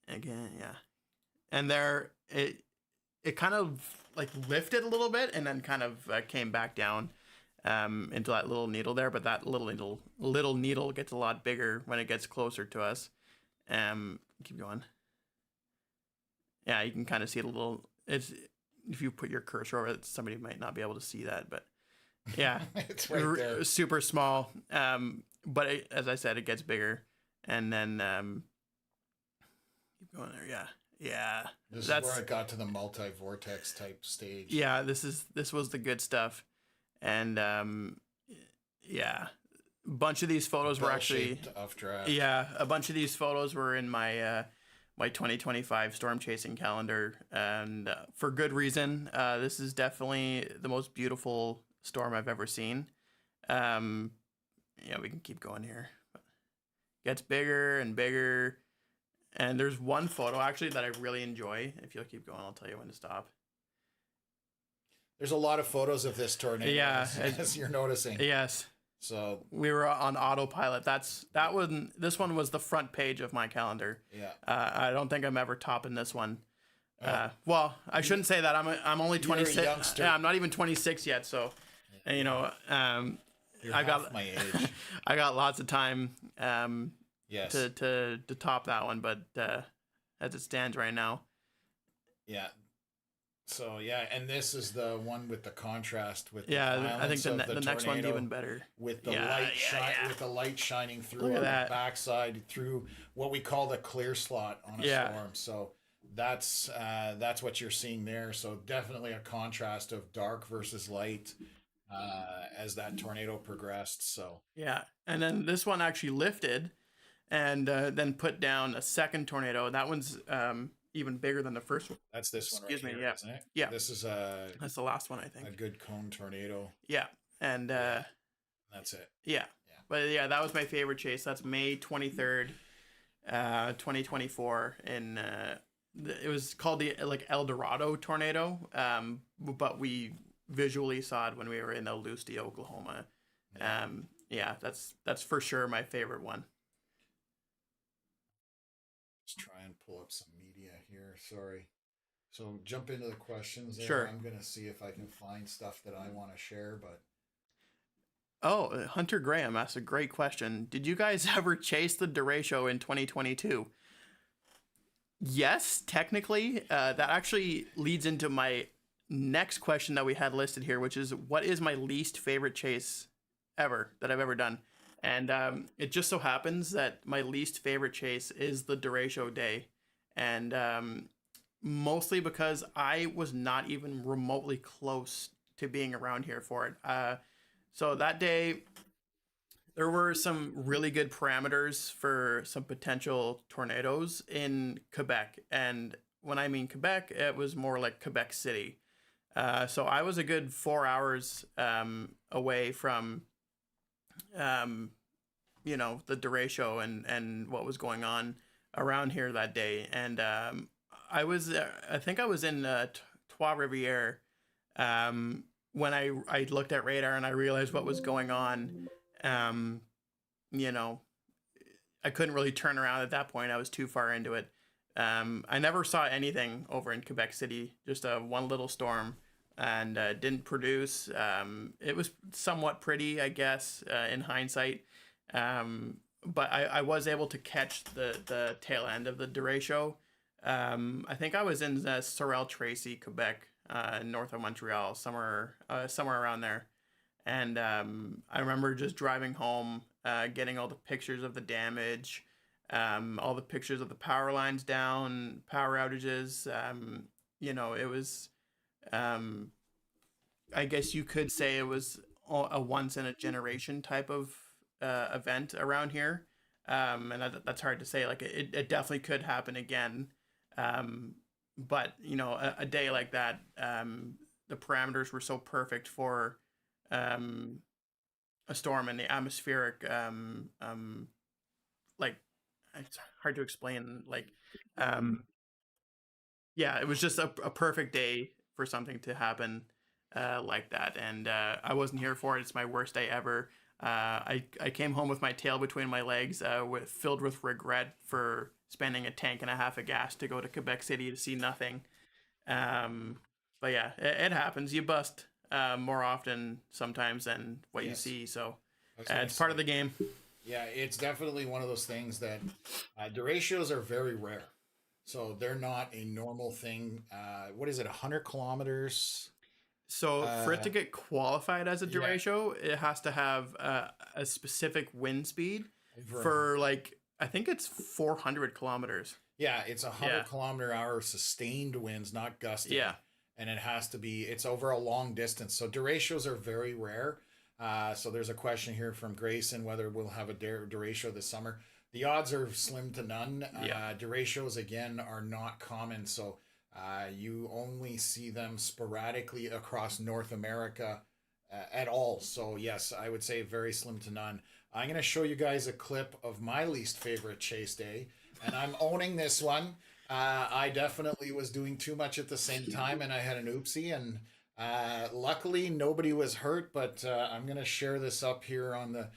yeah. And there it kind of like lifted a little bit and then kind of came back down. Into that little needle there, but that little needle gets a lot bigger when it gets closer to us. Keep going. Yeah, you can kind of see it a little. It's if you put your cursor over it, somebody might not be able to see that, but yeah, it's right there. Super small. But as I said, it gets bigger, and then keep going there. Yeah. This is where it got to the multi-vortex type stage. Yeah, this was the good stuff. And yeah, a bunch of these photos were actually updraft. Yeah, a bunch of these photos were in my my 2025 storm chasing calendar, and for good reason. This is definitely the most beautiful storm I've ever seen. Yeah, we can keep going here. Gets bigger and bigger, and there's one photo actually that I really enjoy. If you'll keep going, I'll tell you when to stop. There's a lot of photos of this tornado, as you're noticing. Yes. So we were on autopilot. This one was the front page of my calendar. Yeah. I don't think I'm ever topping this one. Well, I shouldn't say that. I'm only 26. Yeah, I'm not even 26 yet. So, you're half my age. I got lots of time. Yes. To top that one, but as it stands right now. Yeah. So yeah, and this is the one with the contrast with I think the next one's even better with the with the light shining through on the backside through what we call the clear slot on a storm. So that's what you're seeing there. So definitely a contrast of dark versus light as that tornado progressed. So yeah, and then this one actually lifted and then put down a second tornado. That one's even bigger than the first one. That's this one right Excuse me, here, isn't it? Yeah. This is that's the last one, I think. A good cone tornado. Yeah. And that's it. Yeah. But yeah, that was my favorite chase. That's May 23rd, 2024. And it was called the El Dorado tornado. But we visually saw it when we were in Lusty, Oklahoma. Yeah, that's for sure my favorite one. Let's try and pull up some media here. Sorry. So jump into the questions there. Sure. I'm going to see if I can find stuff that I want to share, but. Oh, Hunter Graham asked a great question. Did you guys ever chase the derecho in 2022? Yes, technically. That actually leads into my next question that we had listed here, which is what is my least favorite chase ever that I've ever done? And it just so happens that my least favorite chase is the derecho day. And mostly because I was not even remotely close to being around here for it. So that day, there were some really good parameters for some potential tornadoes in Quebec. And when I mean Quebec, it was more like Quebec City. So I was a good 4 hours away from you know, the derecho and what was going on around here that day. And I think I was in Trois Rivières when I looked at radar and I realized what was going on. You know, I couldn't really turn around at that point. I was too far into it. I never saw anything over in Quebec City, just one little storm, and didn't produce. It was somewhat pretty, I guess, in hindsight. But I was able to catch the tail end of the derecho. I think I was in Sorel Tracy, Quebec, north of Montreal, somewhere around there. And I remember just driving home, getting all the pictures of the damage, all the pictures of the power lines down, power outages. You know, it was, I guess you could say it was a once in a generation type of event around here. And that's hard to say. Like it definitely could happen again. But you know, a day like that, the parameters were so perfect for a storm, and the atmospheric, like, it's hard to explain. Like, yeah, it was just a perfect day for something to happen like that. And I wasn't here for it. It's my worst day ever. I came home with my tail between my legs, filled with regret for spending a tank and a half of gas to go to Quebec City to see nothing. But yeah, it happens. You bust more often sometimes than what you see. So it's part of the game. Yeah, it's definitely one of those things that derechos are very rare. So they're not a normal thing. What is it, 100 kilometers? So for it to get qualified as a derecho, it has to have a specific wind speed for like, I think it's 400 kilometers. Yeah, it's 100-kilometer-hour sustained winds, not gusty. Yeah. And it has to be, it's over a long distance. So derechos are very rare. So there's a question here from Grayson whether we'll have a derecho this summer. The odds are slim to none. Derechos, again, are not common. So you only see them sporadically across North America at all. So yes, I would say very slim to none. I'm going to show you guys a clip of my least favorite chase day. And I'm owning this one. I definitely was doing too much at the same time, and I had an oopsie. And luckily, nobody was hurt. But I'm going to share this up here on the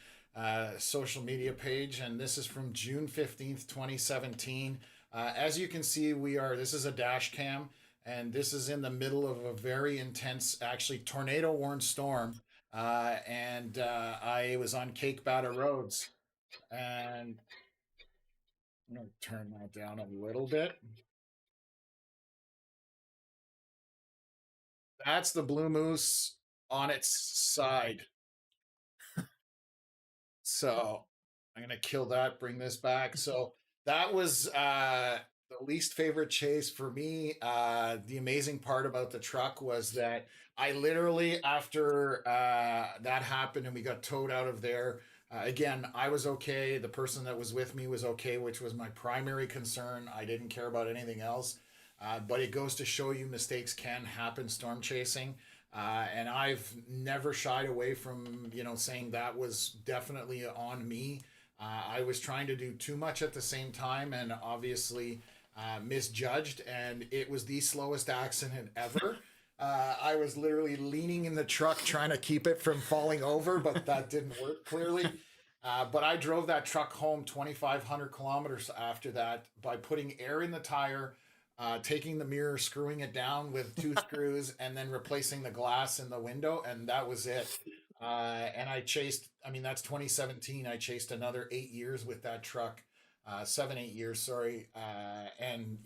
social media page. And this is from June 15th, 2017. As you can see, this is a dash cam. And this is in the middle of a very intense, actually tornado-warned storm. And I was on Cake Batter Roads. And I'm going to turn that down a little bit. That's the blue moose on its side. So I'm going to kill that, bring this back. So that was the least favorite chase for me. The amazing part about the truck was that I literally, after that happened and we got towed out of there, again, I was okay. The person that was with me was okay, which was my primary concern. I didn't care about anything else. But it goes to show you mistakes can happen storm chasing. And I've never shied away from, saying that was definitely on me. I was trying to do too much at the same time and obviously misjudged. And it was the slowest accident ever. I was literally leaning in the truck trying to keep it from falling over, but that didn't work clearly. But I drove that truck home 2,500 kilometers after that by putting air in the tire, taking the mirror, screwing it down with 2 screws, and then replacing the glass in the window. And that was it. And I chased, that's 2017. I chased another 8 years with that truck. 7-8 years, sorry. And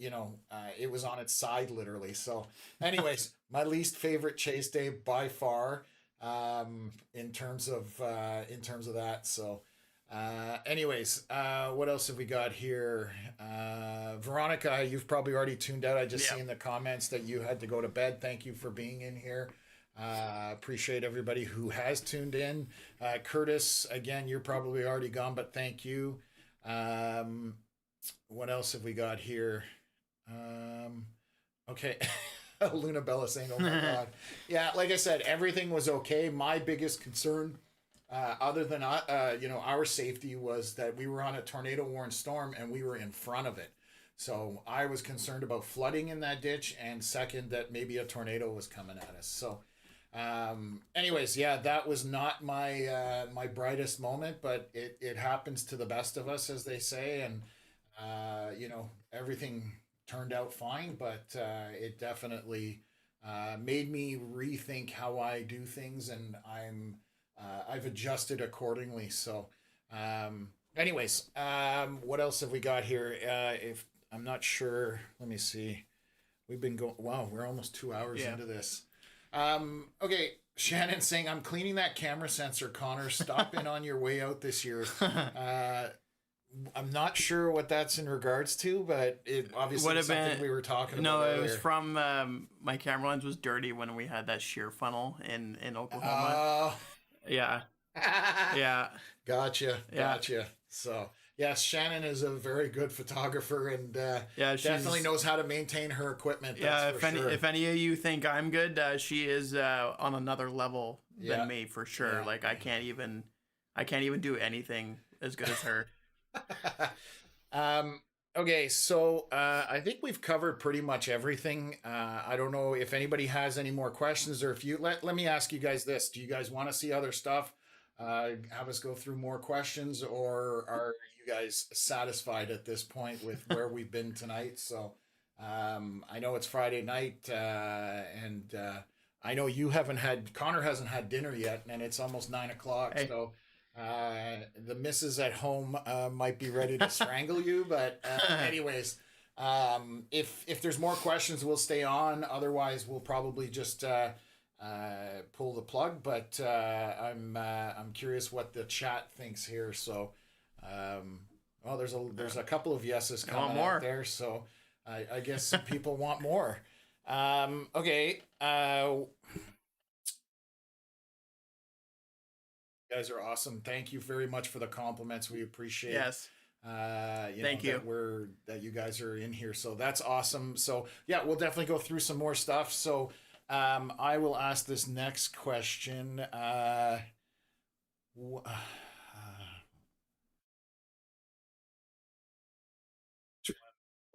it was on its side literally. So anyways, my least favorite chase day by far, in terms of that. So anyways, what else have we got here? Veronica, you've probably already tuned out. I just see in the comments that you had to go to bed. Thank you for being in here. Appreciate everybody who has tuned in. Curtis, again, you're probably already gone, but thank you. What else have we got here? Okay. Luna Bella saying, oh my God. Yeah, like I said, everything was okay. My biggest concern other than our safety was that we were on a tornado warned storm and we were in front of it. So I was concerned about flooding in that ditch, and second, that maybe a tornado was coming at us. So, anyways, yeah, that was not my brightest moment, but it happens to the best of us, as they say, and everything turned out fine. But it definitely made me rethink how I do things, and I've adjusted accordingly. So, what else have we got here? If I'm not sure, let me see. We've been going. Wow, we're almost 2 hours into this. Okay, Shannon saying, "I'm cleaning that camera sensor, Connor. Stop in on your way out this year." I'm not sure what that's in regards to, but it obviously was something we were talking about. No, earlier. It was from my camera lens was dirty when we had that shear funnel in Oklahoma. Yeah. Yeah. Gotcha. So yes, Shannon is a very good photographer, and definitely knows how to maintain her equipment. If any of you think I'm good, she is on another level than me for sure. Like I can't even do anything as good as her. Okay, so I think we've covered pretty much everything. I don't know if anybody has any more questions, or if you let me ask you guys this: do you guys want to see other stuff? Have us go through more questions, or are you guys satisfied at this point with where we've been tonight? So I know it's Friday night, and I know Connor hasn't had dinner yet, and it's almost 9 o'clock. Hey. So the missus at home might be ready to strangle you, but anyways, if there's more questions, we'll stay on. Otherwise, we'll probably just pull the plug. But I'm curious what the chat thinks here. So, there's a couple of yeses coming out there. So I guess some people want more. Okay. You guys are awesome. Thank you very much for the compliments. We appreciate. Yes. Thank you. That you guys are in here. So that's awesome. So yeah, we'll definitely go through some more stuff. So I will ask this next question. What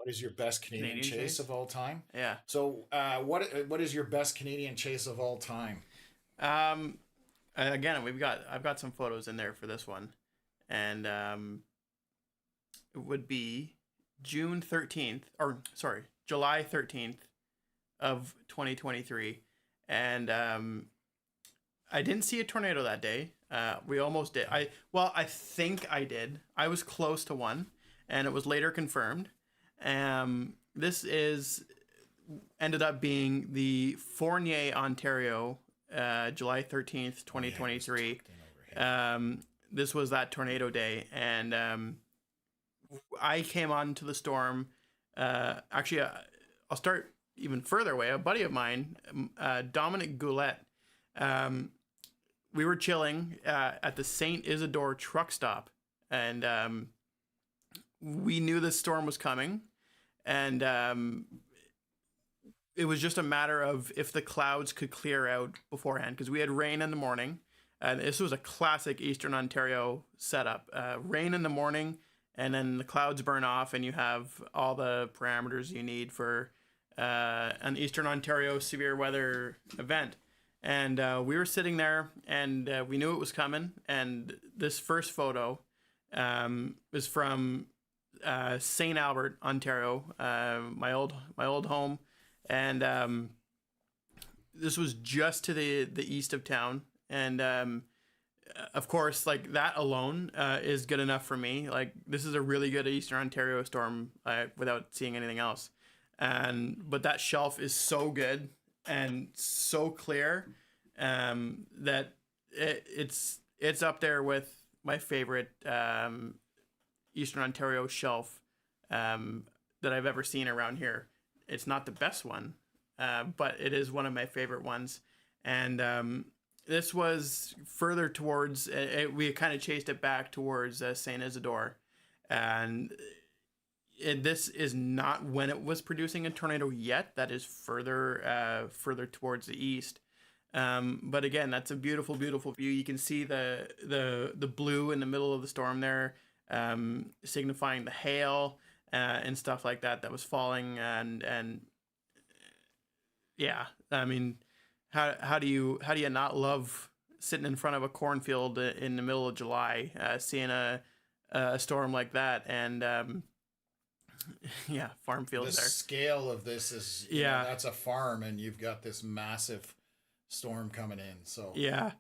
is your best Canadian chase of all time? Yeah. So what is your best Canadian chase of all time? Again, I've got some photos in there for this one, and it would be July 13th of 2023, and I didn't see a tornado that day. We almost did. I think I did. I was close to one, and it was later confirmed. This ended up being the Fournier, Ontario. July 13th, 2023. This was that tornado day, and I came onto the storm. Actually, I'll start even further away. A buddy of mine, Dominic Goulet, we were chilling at the St. Isidore truck stop, and we knew this storm was coming, and it was just a matter of if the clouds could clear out beforehand, because we had rain in the morning, and this was a classic Eastern Ontario setup. Rain in the morning, and then the clouds burn off, and you have all the parameters you need for an Eastern Ontario severe weather event. And we were sitting there, and we knew it was coming. And this first photo was from St. Albert, Ontario, my old home. And this was just to the east of town, and of course, like that alone is good enough for me. Like this is a really good Eastern Ontario storm without seeing anything else, but that shelf is so good and so clear that it's up there with my favorite Eastern Ontario shelf that I've ever seen around here. It's not the best one, but it is one of my favorite ones. And this was further towards, we kind of chased it back towards St. Isidore. And this is not when it was producing a tornado yet. That is further towards the east. But again, that's a beautiful, beautiful view. You can see the blue in the middle of the storm there, signifying the hail and stuff like that was falling. And yeah, I mean, how do you not love sitting in front of a cornfield in the middle of July, seeing a storm like that, and yeah, farm fields The there. scale of this is, you know, that's a farm, and you've got this massive storm coming in. So Yeah,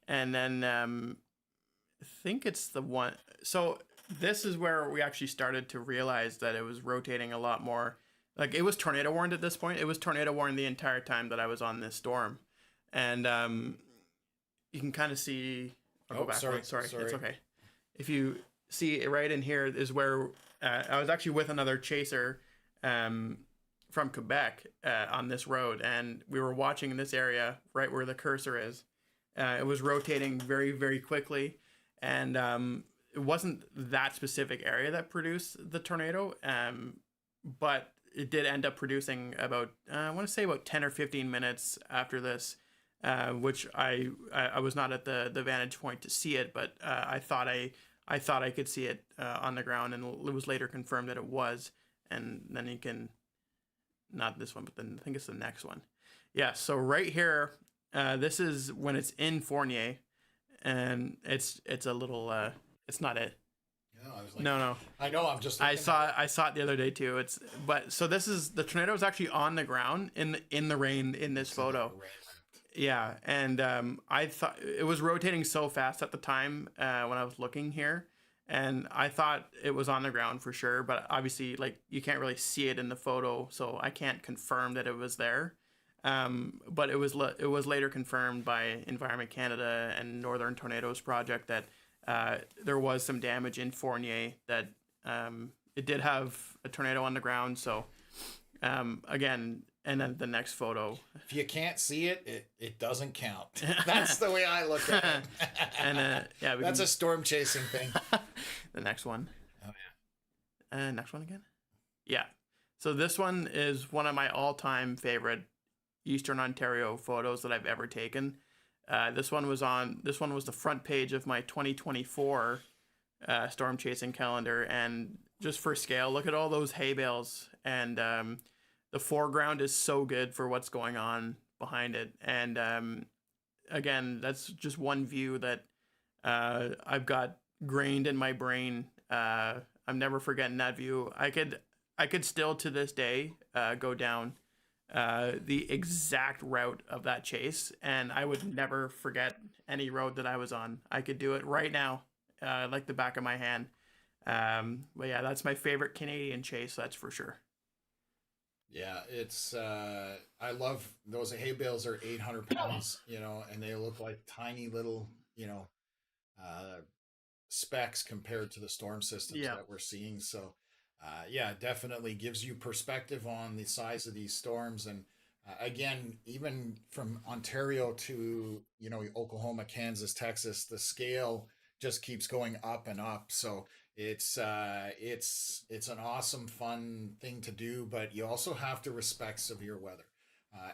and then I think it's the one. So this is where we actually started to realize that it was rotating a lot more. Like, it was tornado warned at this point. It was tornado warned the entire time that I was on this storm, and you can kind of see. I'll go back. Sorry, it's okay. If you see right in here is where I was actually with another chaser from Quebec on this road, and we were watching in this area right where the cursor is. It was rotating very, very quickly, and it wasn't that specific area that produced the tornado, but it did end up producing about, I want to say about 10 or 15 minutes after this, which I was not at the vantage point to see it, but I thought I could see it on the ground, and it was later confirmed that it was. And then you can, not this one, but then I think it's the next one. Yeah, so right here, this is when it's in Fournier, and it's a little, it's not it. yeah, I was like, No. I know. I'm just. I saw it the other day too. So this is the tornado is actually on the ground in the rain in this photo. Yeah, and I thought it was rotating so fast at the time when I was looking here, and I thought it was on the ground for sure, but obviously, like, you can't really see it in the photo, so I can't confirm that it was there. But it was later confirmed by Environment Canada and Northern Tornadoes Project that there was some damage in Fournier, that it did have a tornado on the ground. So again, and then the next photo. If you can't see it, it doesn't count. That's the way I look at it. And yeah, that's a storm chasing thing. The next one. Oh yeah. Next one again. Yeah. So this one is one of my all-time favorite Eastern Ontario photos that I've ever taken. This one was the front page of my 2024 storm chasing calendar, and just for scale, look at all those hay bales, and the foreground is so good for what's going on behind it. And again, that's just one view that I've got grained in my brain. I'm never forgetting that view. I could still to this day go down the exact route of that chase, and I would never forget any road that I was on. I could do it right now, like the back of my hand. But yeah, that's my favorite Canadian chase, that's for sure. Yeah, it's I love those hay bales. Are 800 pounds, you know, and they look like tiny little, you know, specks compared to the storm systems that we're seeing. So yeah, definitely gives you perspective on the size of these storms. And again, even from Ontario to, you know, Oklahoma, Kansas, Texas, the scale just keeps going up and up. So it's an awesome, fun thing to do, but you also have to respect severe weather.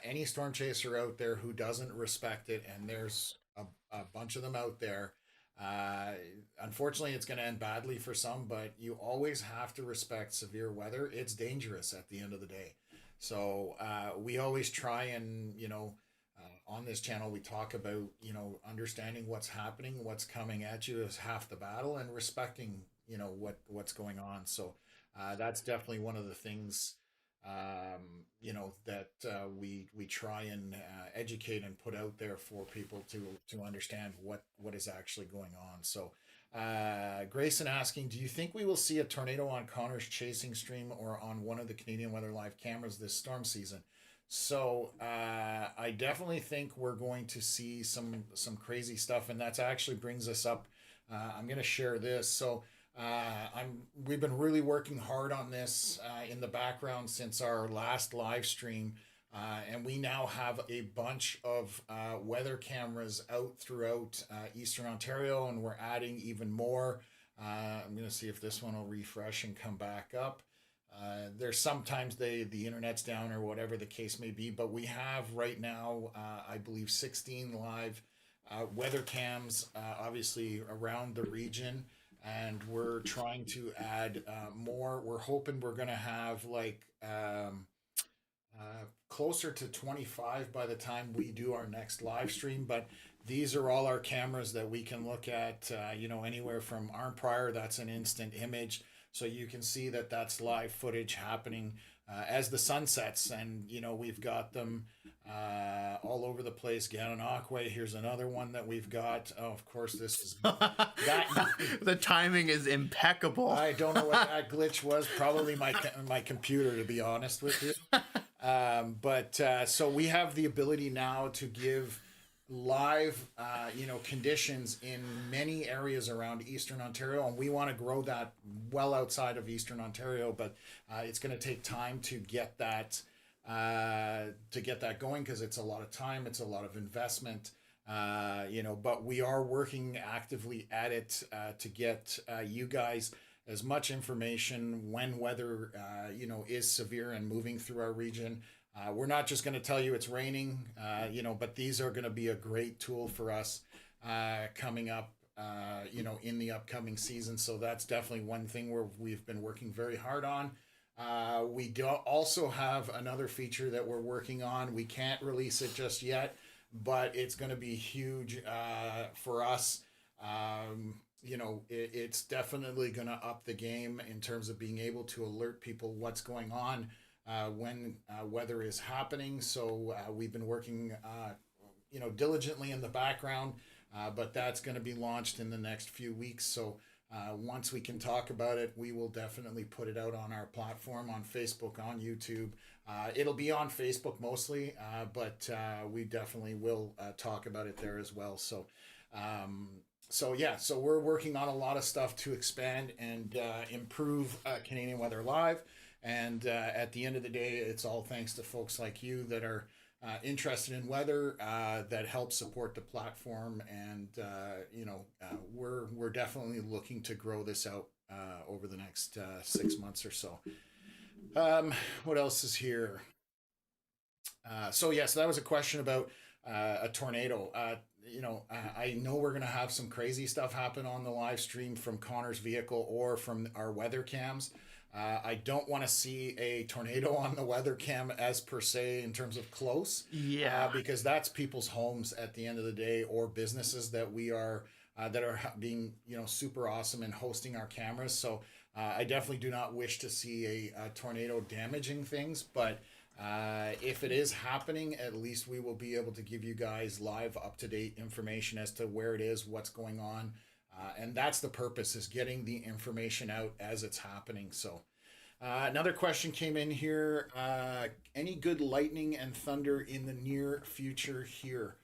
Any storm chaser out there who doesn't respect it, and there's a bunch of them out there, unfortunately it's going to end badly for some, but you always have to respect severe weather. It's dangerous at the end of the day. So we always try and, you know, on this channel we talk about, you know, understanding what's happening, what's coming at you is half the battle, and respecting, you know, what's going on. So that's definitely one of the things, you know, that we try and educate and put out there for people to understand what is actually going on. So Grayson asking, do you think we will see a tornado on Connor's chasing stream or on one of the Canadian Weather Live cameras this storm season? So I definitely think we're going to see some crazy stuff, and that's actually brings us up. I'm going to share this. So we've been really working hard on this in the background since our last live stream, and we now have a bunch of weather cameras out throughout Eastern Ontario, and we're adding even more. I'm going to see if this one will refresh and come back up. There's sometimes the internet's down or whatever the case may be, but we have right now, I believe, 16 live weather cams, obviously around the region, and we're trying to add more. We're hoping we're going to have like closer to 25 by the time we do our next live stream. But these are all our cameras that we can look at, anywhere from arm prior, that's an instant image. So you can see that that's live footage happening as the sun sets. And, we've got them all over the place. Gananoque, here's another one that we've got. Oh, of course, this is that. The timing is impeccable. I don't know what that glitch was. Probably my computer, to be honest with you. So we have the ability now to give live, conditions in many areas around Eastern Ontario, and we want to grow that well outside of Eastern Ontario. But it's going to take time to get that going, because it's a lot of time, it's a lot of investment. But we are working actively at it to get you guys as much information when weather, is severe and moving through our region. We're not just going to tell you it's raining, but these are going to be a great tool for us coming up, in the upcoming season. So that's definitely one thing where we've been working very hard on. We do also have another feature that we're working on. We can't release it just yet, but it's going to be huge for us. It's definitely going to up the game in terms of being able to alert people what's going on when weather is happening. So we've been working, diligently in the background, but that's going to be launched in the next few weeks. So once we can talk about it, we will definitely put it out on our platform, on Facebook, on YouTube. It'll be on Facebook mostly, but we definitely will talk about it there as well. So we're working on a lot of stuff to expand and improve Canadian Weather Live. And at the end of the day, it's all thanks to folks like you that are interested in weather, that help support the platform. And, we're definitely looking to grow this out over the next 6 months or so. What else is here? So that was a question about a tornado. I know we're going to have some crazy stuff happen on the live stream from Connor's vehicle or from our weather cams. I don't want to see a tornado on the weather cam as per se in terms of close. Yeah. Because that's people's homes at the end of the day, or businesses that we are that are being super awesome in hosting our cameras. So I definitely do not wish to see a tornado damaging things, but if it is happening, at least we will be able to give you guys live up-to-date information as to where it is, what's going on. And that's the purpose, is getting the information out as it's happening. So another question came in here. Any good lightning and thunder in the near future here?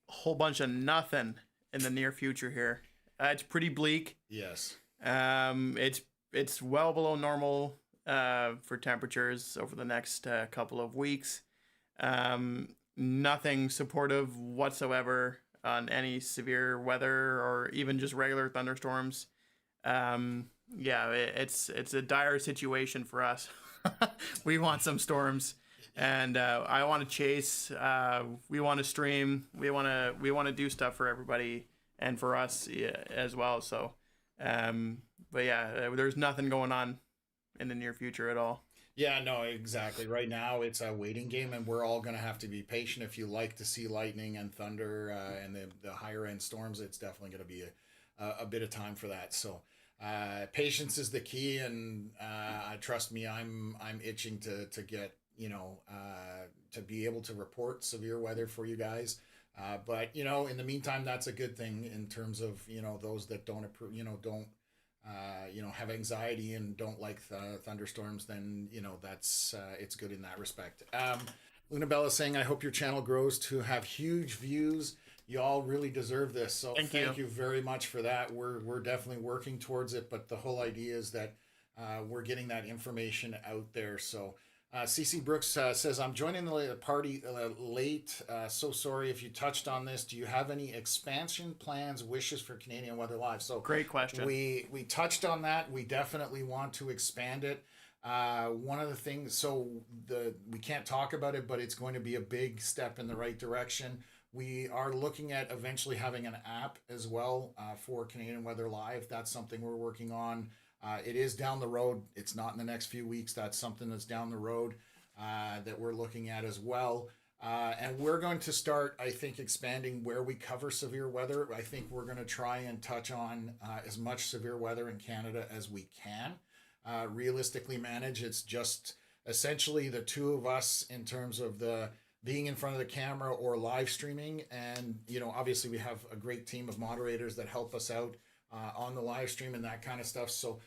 A whole bunch of nothing in the near future here. It's pretty bleak. Yes. It's well below normal for temperatures over the next couple of weeks. Nothing supportive whatsoever on any severe weather or even just regular thunderstorms. It's a dire situation for us. We want some storms, and I want to chase. We want to stream. We want to do stuff for everybody and for us as well. So, there's nothing going on in the near future at all. Yeah, no, exactly. Right now, it's a waiting game, and we're all going to have to be patient. If you like to see lightning and thunder and the higher end storms, it's definitely going to be a bit of time for that. So patience is the key, and trust me, I'm itching to get to be able to report severe weather for you guys. But in the meantime, that's a good thing in terms of those that don't have anxiety and don't like thunderstorms, then that's it's good in that respect. Luna Bella saying, I hope your channel grows to have huge views. Y'all really deserve this. So thank you very much for that. We're definitely working towards it, but the whole idea is that we're getting that information out there. So CC Brooks says, I'm joining the party late. So sorry if you touched on this. Do you have any expansion plans, wishes for Canadian Weather Live? So great question. We touched on that. We definitely want to expand it. One of the things, so we can't talk about it, but it's going to be a big step in the right direction. We are looking at eventually having an app as well for Canadian Weather Live. That's something we're working on. It is down the road. It's not in the next few weeks. That's something that's down the road that we're looking at as well. And we're going to start, I think, expanding where we cover severe weather. I think we're going to try and touch on as much severe weather in Canada as we can realistically manage. It's just essentially the two of us in terms of the being in front of the camera or live streaming. And, you know, obviously we have a great team of moderators that help us out on the live stream and that kind of stuff. So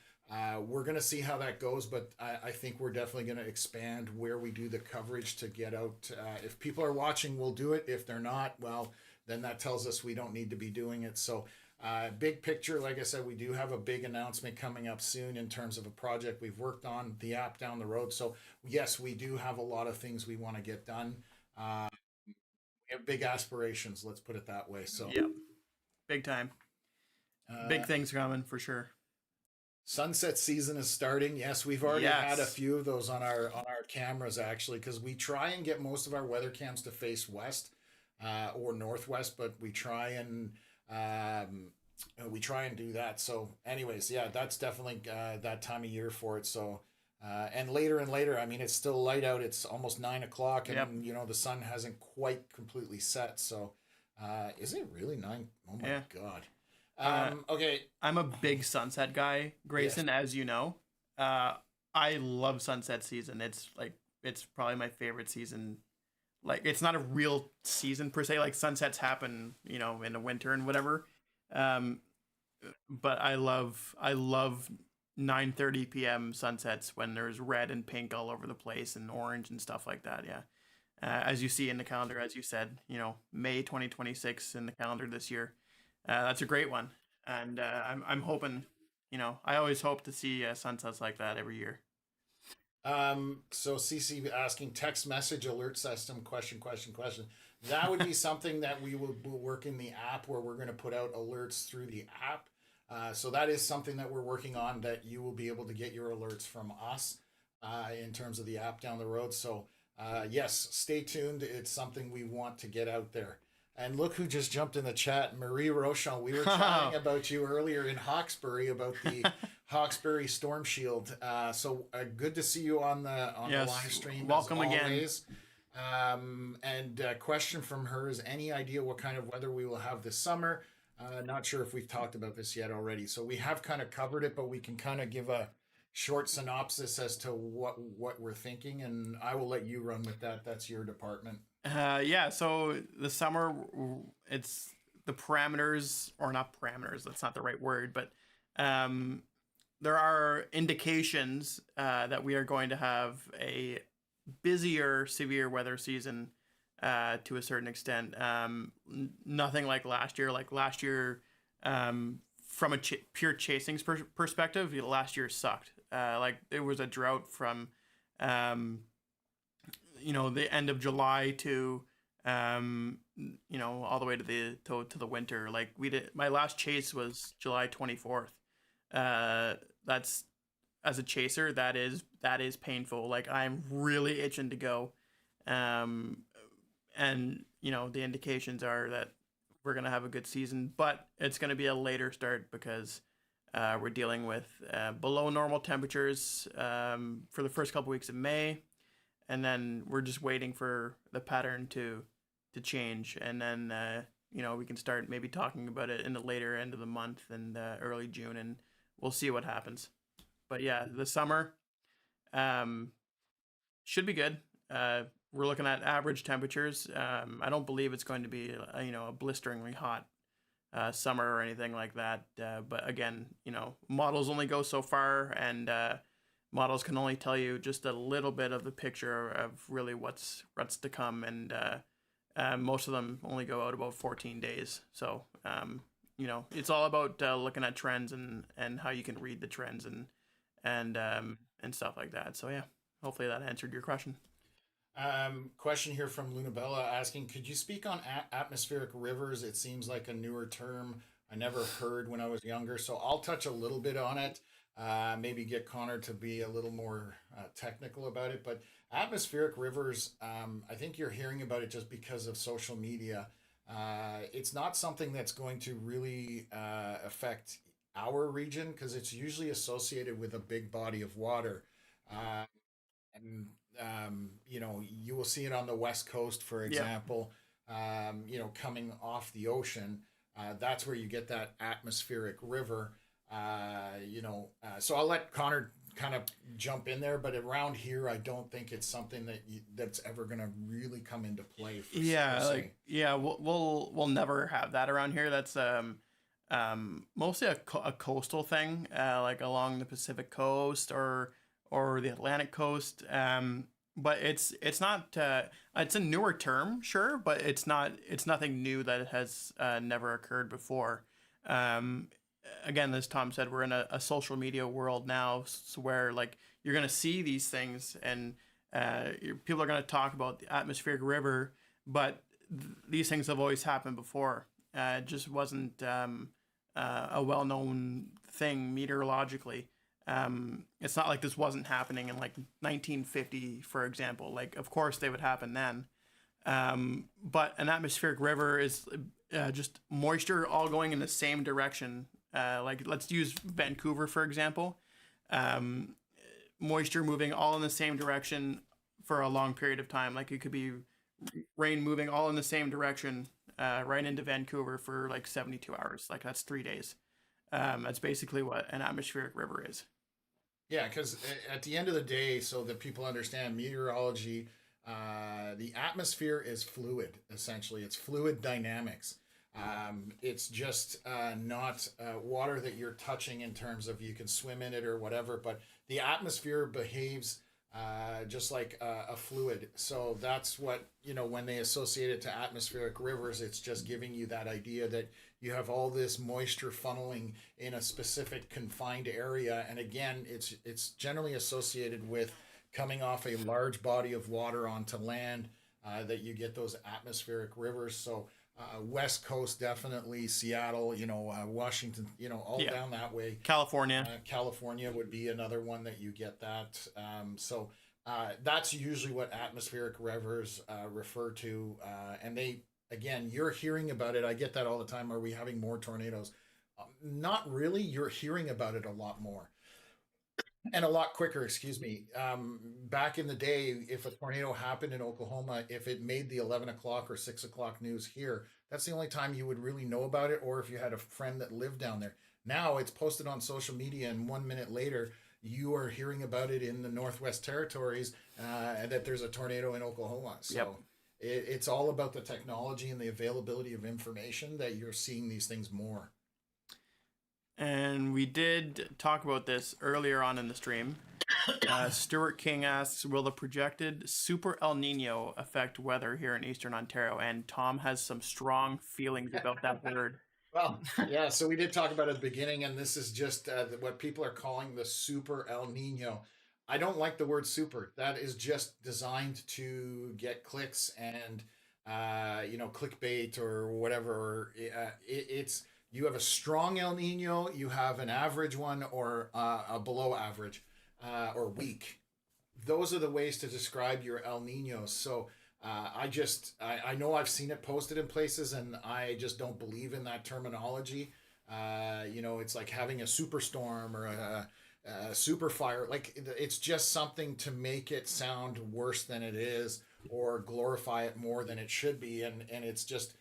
we're going to see how that goes, but I think we're definitely going to expand where we do the coverage to get out. If people are watching, we'll do it. If they're not, well, then that tells us we don't need to be doing it. So big picture, like I said, we do have a big announcement coming up soon in terms of a project we've worked on, the app down the road. So yes, we do have a lot of things we want to get done. We have big aspirations, let's put it that way. So Yep. Big time. Big things coming for sure. Sunset season is starting. Yes, we've already Yes. had a few of those on our cameras actually, because we try and get most of our weather cams to face west or northwest, but we try and do that. So, anyways, yeah, that's definitely that time of year for it. So, and later. I mean, it's still light out. It's almost 9 o'clock, and Yep. you know the sun hasn't quite completely set. So, is it really 9? Oh my Yeah. god. Okay. I'm a big sunset guy, Grayson, as you know. I love sunset season. It's probably my favorite season. Like, it's not a real season per se. Like, sunsets happen, you know, in the winter and whatever. But I love 9:30 p.m. sunsets when there's red and pink all over the place and orange and stuff like that. Yeah. As you see in the calendar, as you said, you know, May 2026 in the calendar this year. That's a great one, and I'm hoping, you know, I always hope to see sunsets like that every year. So CC asking text message alert system question. That would be something that we will work in the app where we're going to put out alerts through the app. So that is something that we're working on, that you will be able to get your alerts from us in terms of the app down the road. So yes, stay tuned. It's something we want to get out there. And look who just jumped in the chat, Marie Rochon. We were chatting about you earlier in Hawkesbury about the Hawkesbury Storm Shield. So good to see you on the live stream. Welcome again. And a question from her is, any idea what kind of weather we will have this summer? Not sure if we've talked about this yet already. So we have kind of covered it, but we can kind of give a short synopsis as to what we're thinking, and I will let you run with that. That's your department. Yeah, so the summer, it's the parameters, or not parameters, that's not the right word, but there are indications that we are going to have a busier severe weather season to a certain extent. Nothing like last year. Like last year, from a pure chasing perspective, last year sucked. Like there was a drought from you know, the end of July to you know, all the way to the winter. Like my last chase was July 24th. That's, as a chaser, that is painful. Like, I'm really itching to go. And you know, the indications are that we're gonna have a good season, but it's gonna be a later start because we're dealing with below normal temperatures for the first couple weeks of May. And then we're just waiting for the pattern to change, and then you know, we can start maybe talking about it in the later end of the month and early June, and we'll see what happens. But yeah, the summer should be good. We're looking at average temperatures. I don't believe it's going to be you know, a blisteringly hot summer or anything like that. But again, you know, models only go so far, and models can only tell you just a little bit of the picture of really what's to come, and most of them only go out about 14 days. So you know, it's all about looking at trends and how you can read the trends and stuff like that. So yeah, hopefully that answered your question. Question here from Lunabella asking, could you speak on atmospheric rivers? It seems like a newer term I never heard when I was younger, so I'll touch a little bit on it. maybe get Connor to be a little more technical about it. But atmospheric rivers, I think you're hearing about it just because of social media. It's not something that's going to really affect our region because it's usually associated with a big body of water. Uh, and you will see it on the west coast, for Yep. example. Coming off the ocean, that's where you get that atmospheric river. So I'll let Connor kind of jump in there, but around here, I don't think it's something that's ever going to really come into play. We'll never have that around here. That's mostly a coastal thing, like along the Pacific coast or the Atlantic coast. But it's not it's a newer term, sure, but it's nothing new that has never occurred before. Again, as Tom said, we're in a social media world now, where like you're gonna see these things, and people are gonna talk about the atmospheric river, but these things have always happened before. It just wasn't a well-known thing meteorologically. It's not like this wasn't happening in like 1950, for example. Like, of course, they would happen then. But an atmospheric river is just moisture all going in the same direction. Like, let's use Vancouver, for example. Moisture moving all in the same direction for a long period of time. Like, it could be rain moving all in the same direction right into Vancouver for like 72 hours. Like, that's 3 days. That's basically what an atmospheric river is. Yeah, because at the end of the day, so that people understand meteorology, the atmosphere is fluid, essentially. It's fluid dynamics. It's just not water that you're touching in terms of you can swim in it or whatever, but the atmosphere behaves just like a fluid. So that's what, when they associate it to atmospheric rivers, it's just giving you that idea that you have all this moisture funneling in a specific confined area. And again, it's generally associated with coming off a large body of water onto land that you get those atmospheric rivers. So West Coast, definitely Seattle, Washington, all down that way. California would be another one that you get that. So that's usually what atmospheric rivers refer to. And again, you're hearing about it. I get that all the time. Are we having more tornadoes? Not really. You're hearing about it a lot more. And a lot quicker, excuse me. Back in the day, if a tornado happened in Oklahoma, if it made the 11 o'clock or 6 o'clock news here, that's the only time you would really know about it, or if you had a friend that lived down there. Now it's posted on social media, and 1 minute later, you are hearing about it in the Northwest Territories that there's a tornado in Oklahoma. So Yep. It's all about the technology and the availability of information that you're seeing these things more. And we did talk about this earlier on in the stream. Stuart King asks, will the projected Super El Nino affect weather here in Eastern Ontario? And Tom has some strong feelings about that word. Well, yeah, so we did talk about it at the beginning, and this is just what people are calling the Super El Nino. I don't like the word super. That is just designed to get clicks and, clickbait or whatever. It's you have a strong El Nino, you have an average one, or a below average or weak. Those are the ways to describe your El Ninos. So I know I've seen it posted in places, and I just don't believe in that terminology. It's like having a superstorm or a super fire. Like, it's just something to make it sound worse than it is, or glorify it more than it should be, and it's just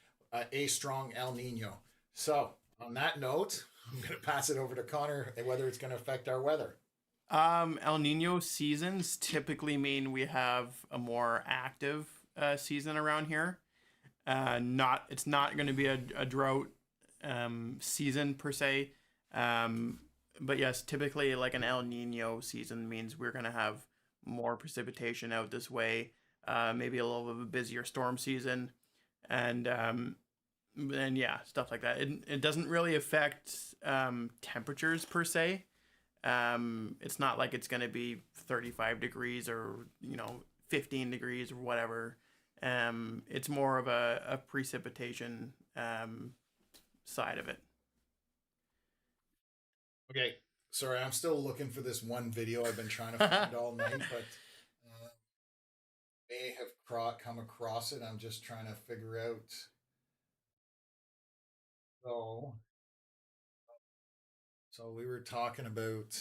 a strong El Nino. So, on that note, I'm going to pass it over to Connor and whether it's going to affect our weather. El Nino seasons typically mean we have a more active season around here. It's not going to be a drought season per se. But yes, typically like an El Nino season means we're going to have more precipitation out this way. Maybe a little bit of a busier storm season. And yeah, stuff like that. It doesn't really affect temperatures per se. It's not like it's going to be 35 degrees or 15 degrees or whatever. It's more of a precipitation side of it. Okay, Sorry, I'm still looking for this one video I've been trying to find all night, but may have come across it. I'm just trying to figure out. So, so we were talking about.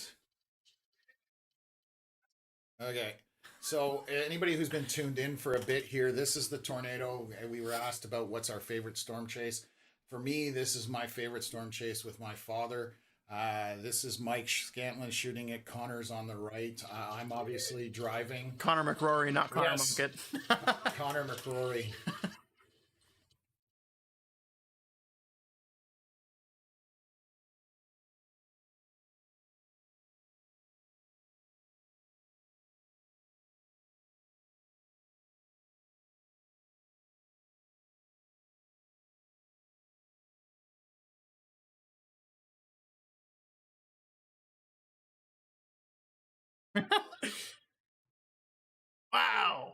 Okay. So, anybody who's been tuned in for a bit here, this is the tornado. We were asked about what's our favorite storm chase. For me, this is my favorite storm chase with my father. This is Mike Scantlin shooting it. Connor's on the right. I'm obviously driving. Connor McRory, not Connor Yes. Munkett. Connor McRory. Wow.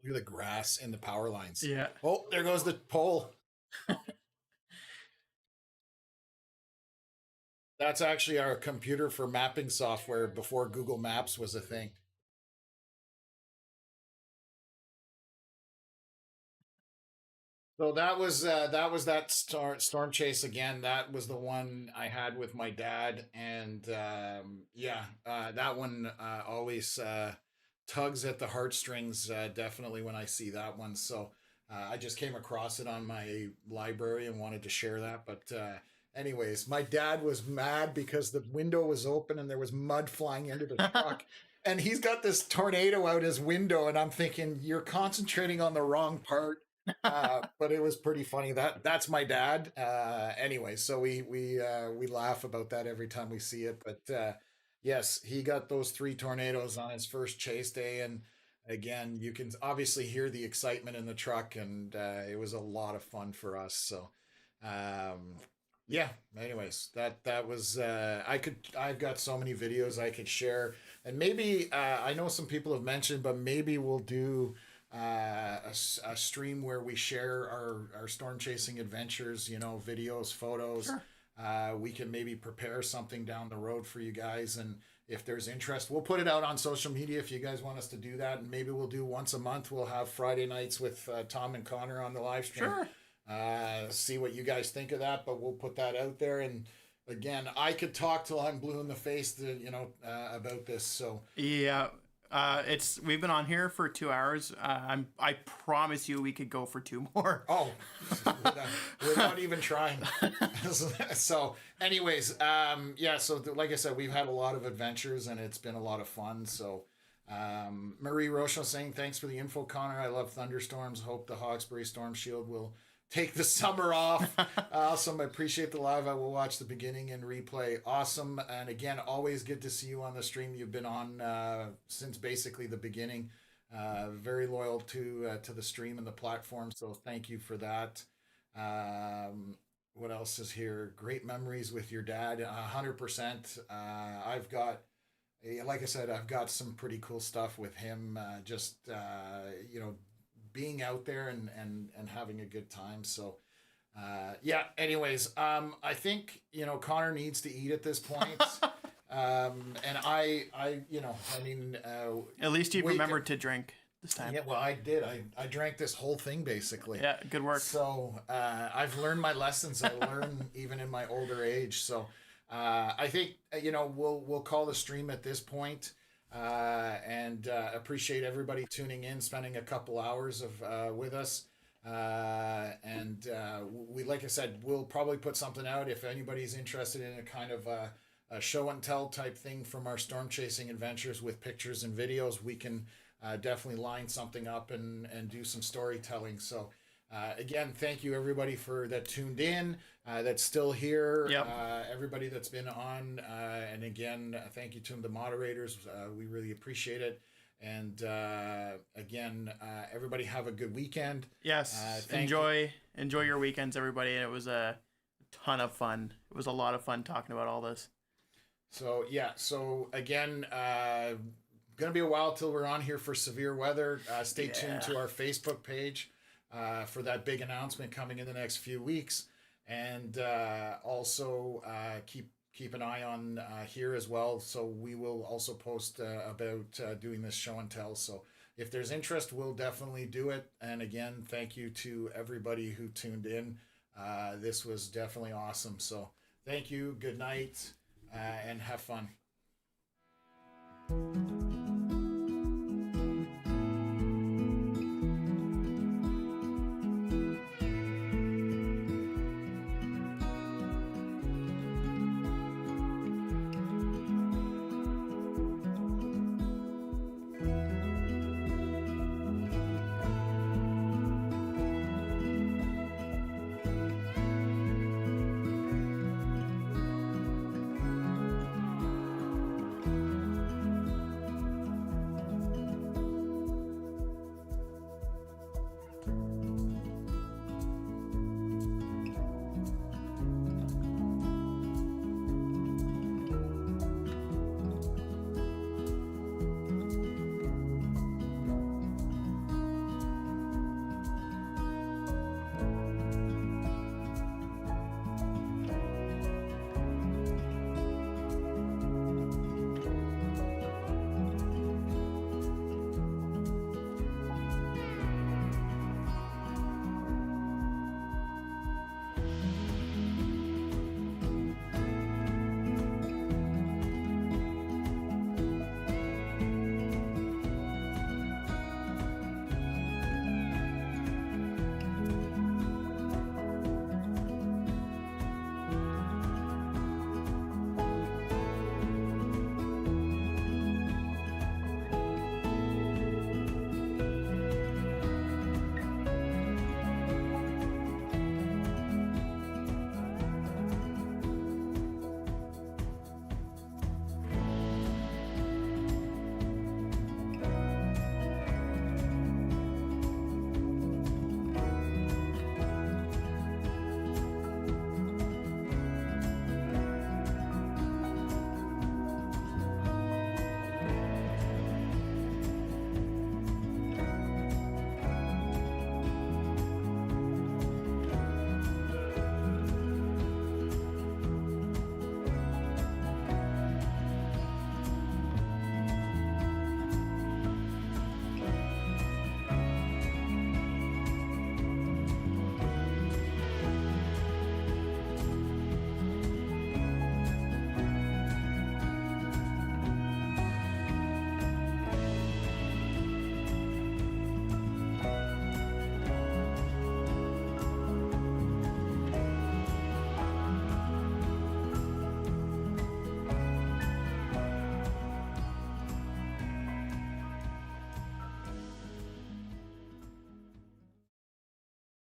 Look at the grass and the power lines. Yeah. Oh, there goes the pole. That's actually our computer for mapping software before Google Maps was a thing. So that storm chase again. That was the one I had with my dad, and that one always tugs at the heartstrings. Definitely when I see that one. So I just came across it on my library and wanted to share that. But anyways, my dad was mad because the window was open and there was mud flying into the truck. And he's got this tornado out his window, and I'm thinking you're concentrating on the wrong part. But it was pretty funny. That's my dad. Anyway, so we laugh about that every time we see it. But yes, he got those three tornadoes on his first chase day, and again, you can obviously hear the excitement in the truck, and it was a lot of fun for us. So, um, yeah. Anyways, that was I've got so many videos I could share, and maybe I know some people have mentioned, but maybe we'll do a stream where we share our storm chasing adventures, videos, photos. Sure. We can maybe prepare something down the road for you guys. And if there's interest, we'll put it out on social media if you guys want us to do that. And maybe we'll do once a month. We'll have Friday nights with Tom and Connor on the live stream. Sure. See what you guys think of that, but we'll put that out there. And again, I could talk till I'm blue in the face, about this. So Yeah. We've been on here for 2 hours. I promise you we could go for 2 more. Oh, without even trying. So, anyways, so like I said, we've had a lot of adventures and it's been a lot of fun. So, Marie Rochelle saying, thanks for the info, Connor. I love thunderstorms. Hope the Hawkesbury Storm Shield will take the summer off. Awesome. I appreciate the live. I will watch the beginning and replay. Awesome. And again, always good to see you on the stream. You've been on since basically the beginning. Very loyal to the stream and the platform. So thank you for that. What else is here? Great memories with your dad. 100%. I've got, like I said, I've got some pretty cool stuff with him. Being out there and having a good time. So anyways, I think Connor needs to eat at this point. And At least you remembered to drink this time. Yeah, well, I did. I drank this whole thing basically. Yeah, good work. So I've learned my lessons. I learn even in my older age. So I think we'll call the stream at this point. And appreciate everybody tuning in, spending a couple hours with us. We, like I said, we'll probably put something out if anybody's interested in a kind of a show and tell type thing from our storm chasing adventures with pictures and videos. We can definitely line something up and do some storytelling. So again, thank you everybody that tuned in, that's still here. Yep. Everybody that's been on, and again, thank you to the moderators. We really appreciate it. And again, everybody have a good weekend. Yes. Enjoy your weekends, everybody. And it was a ton of fun. It was a lot of fun talking about all this. So yeah. So again, gonna be a while till we're on here for severe weather. Stay tuned to our Facebook page for that big announcement coming in the next few weeks, and also keep an eye on here as well. So we will also post about doing this show and tell. So if there's interest, we'll definitely do it. And again, thank you to everybody who tuned in. This was definitely awesome. So thank you. Good night, and have fun.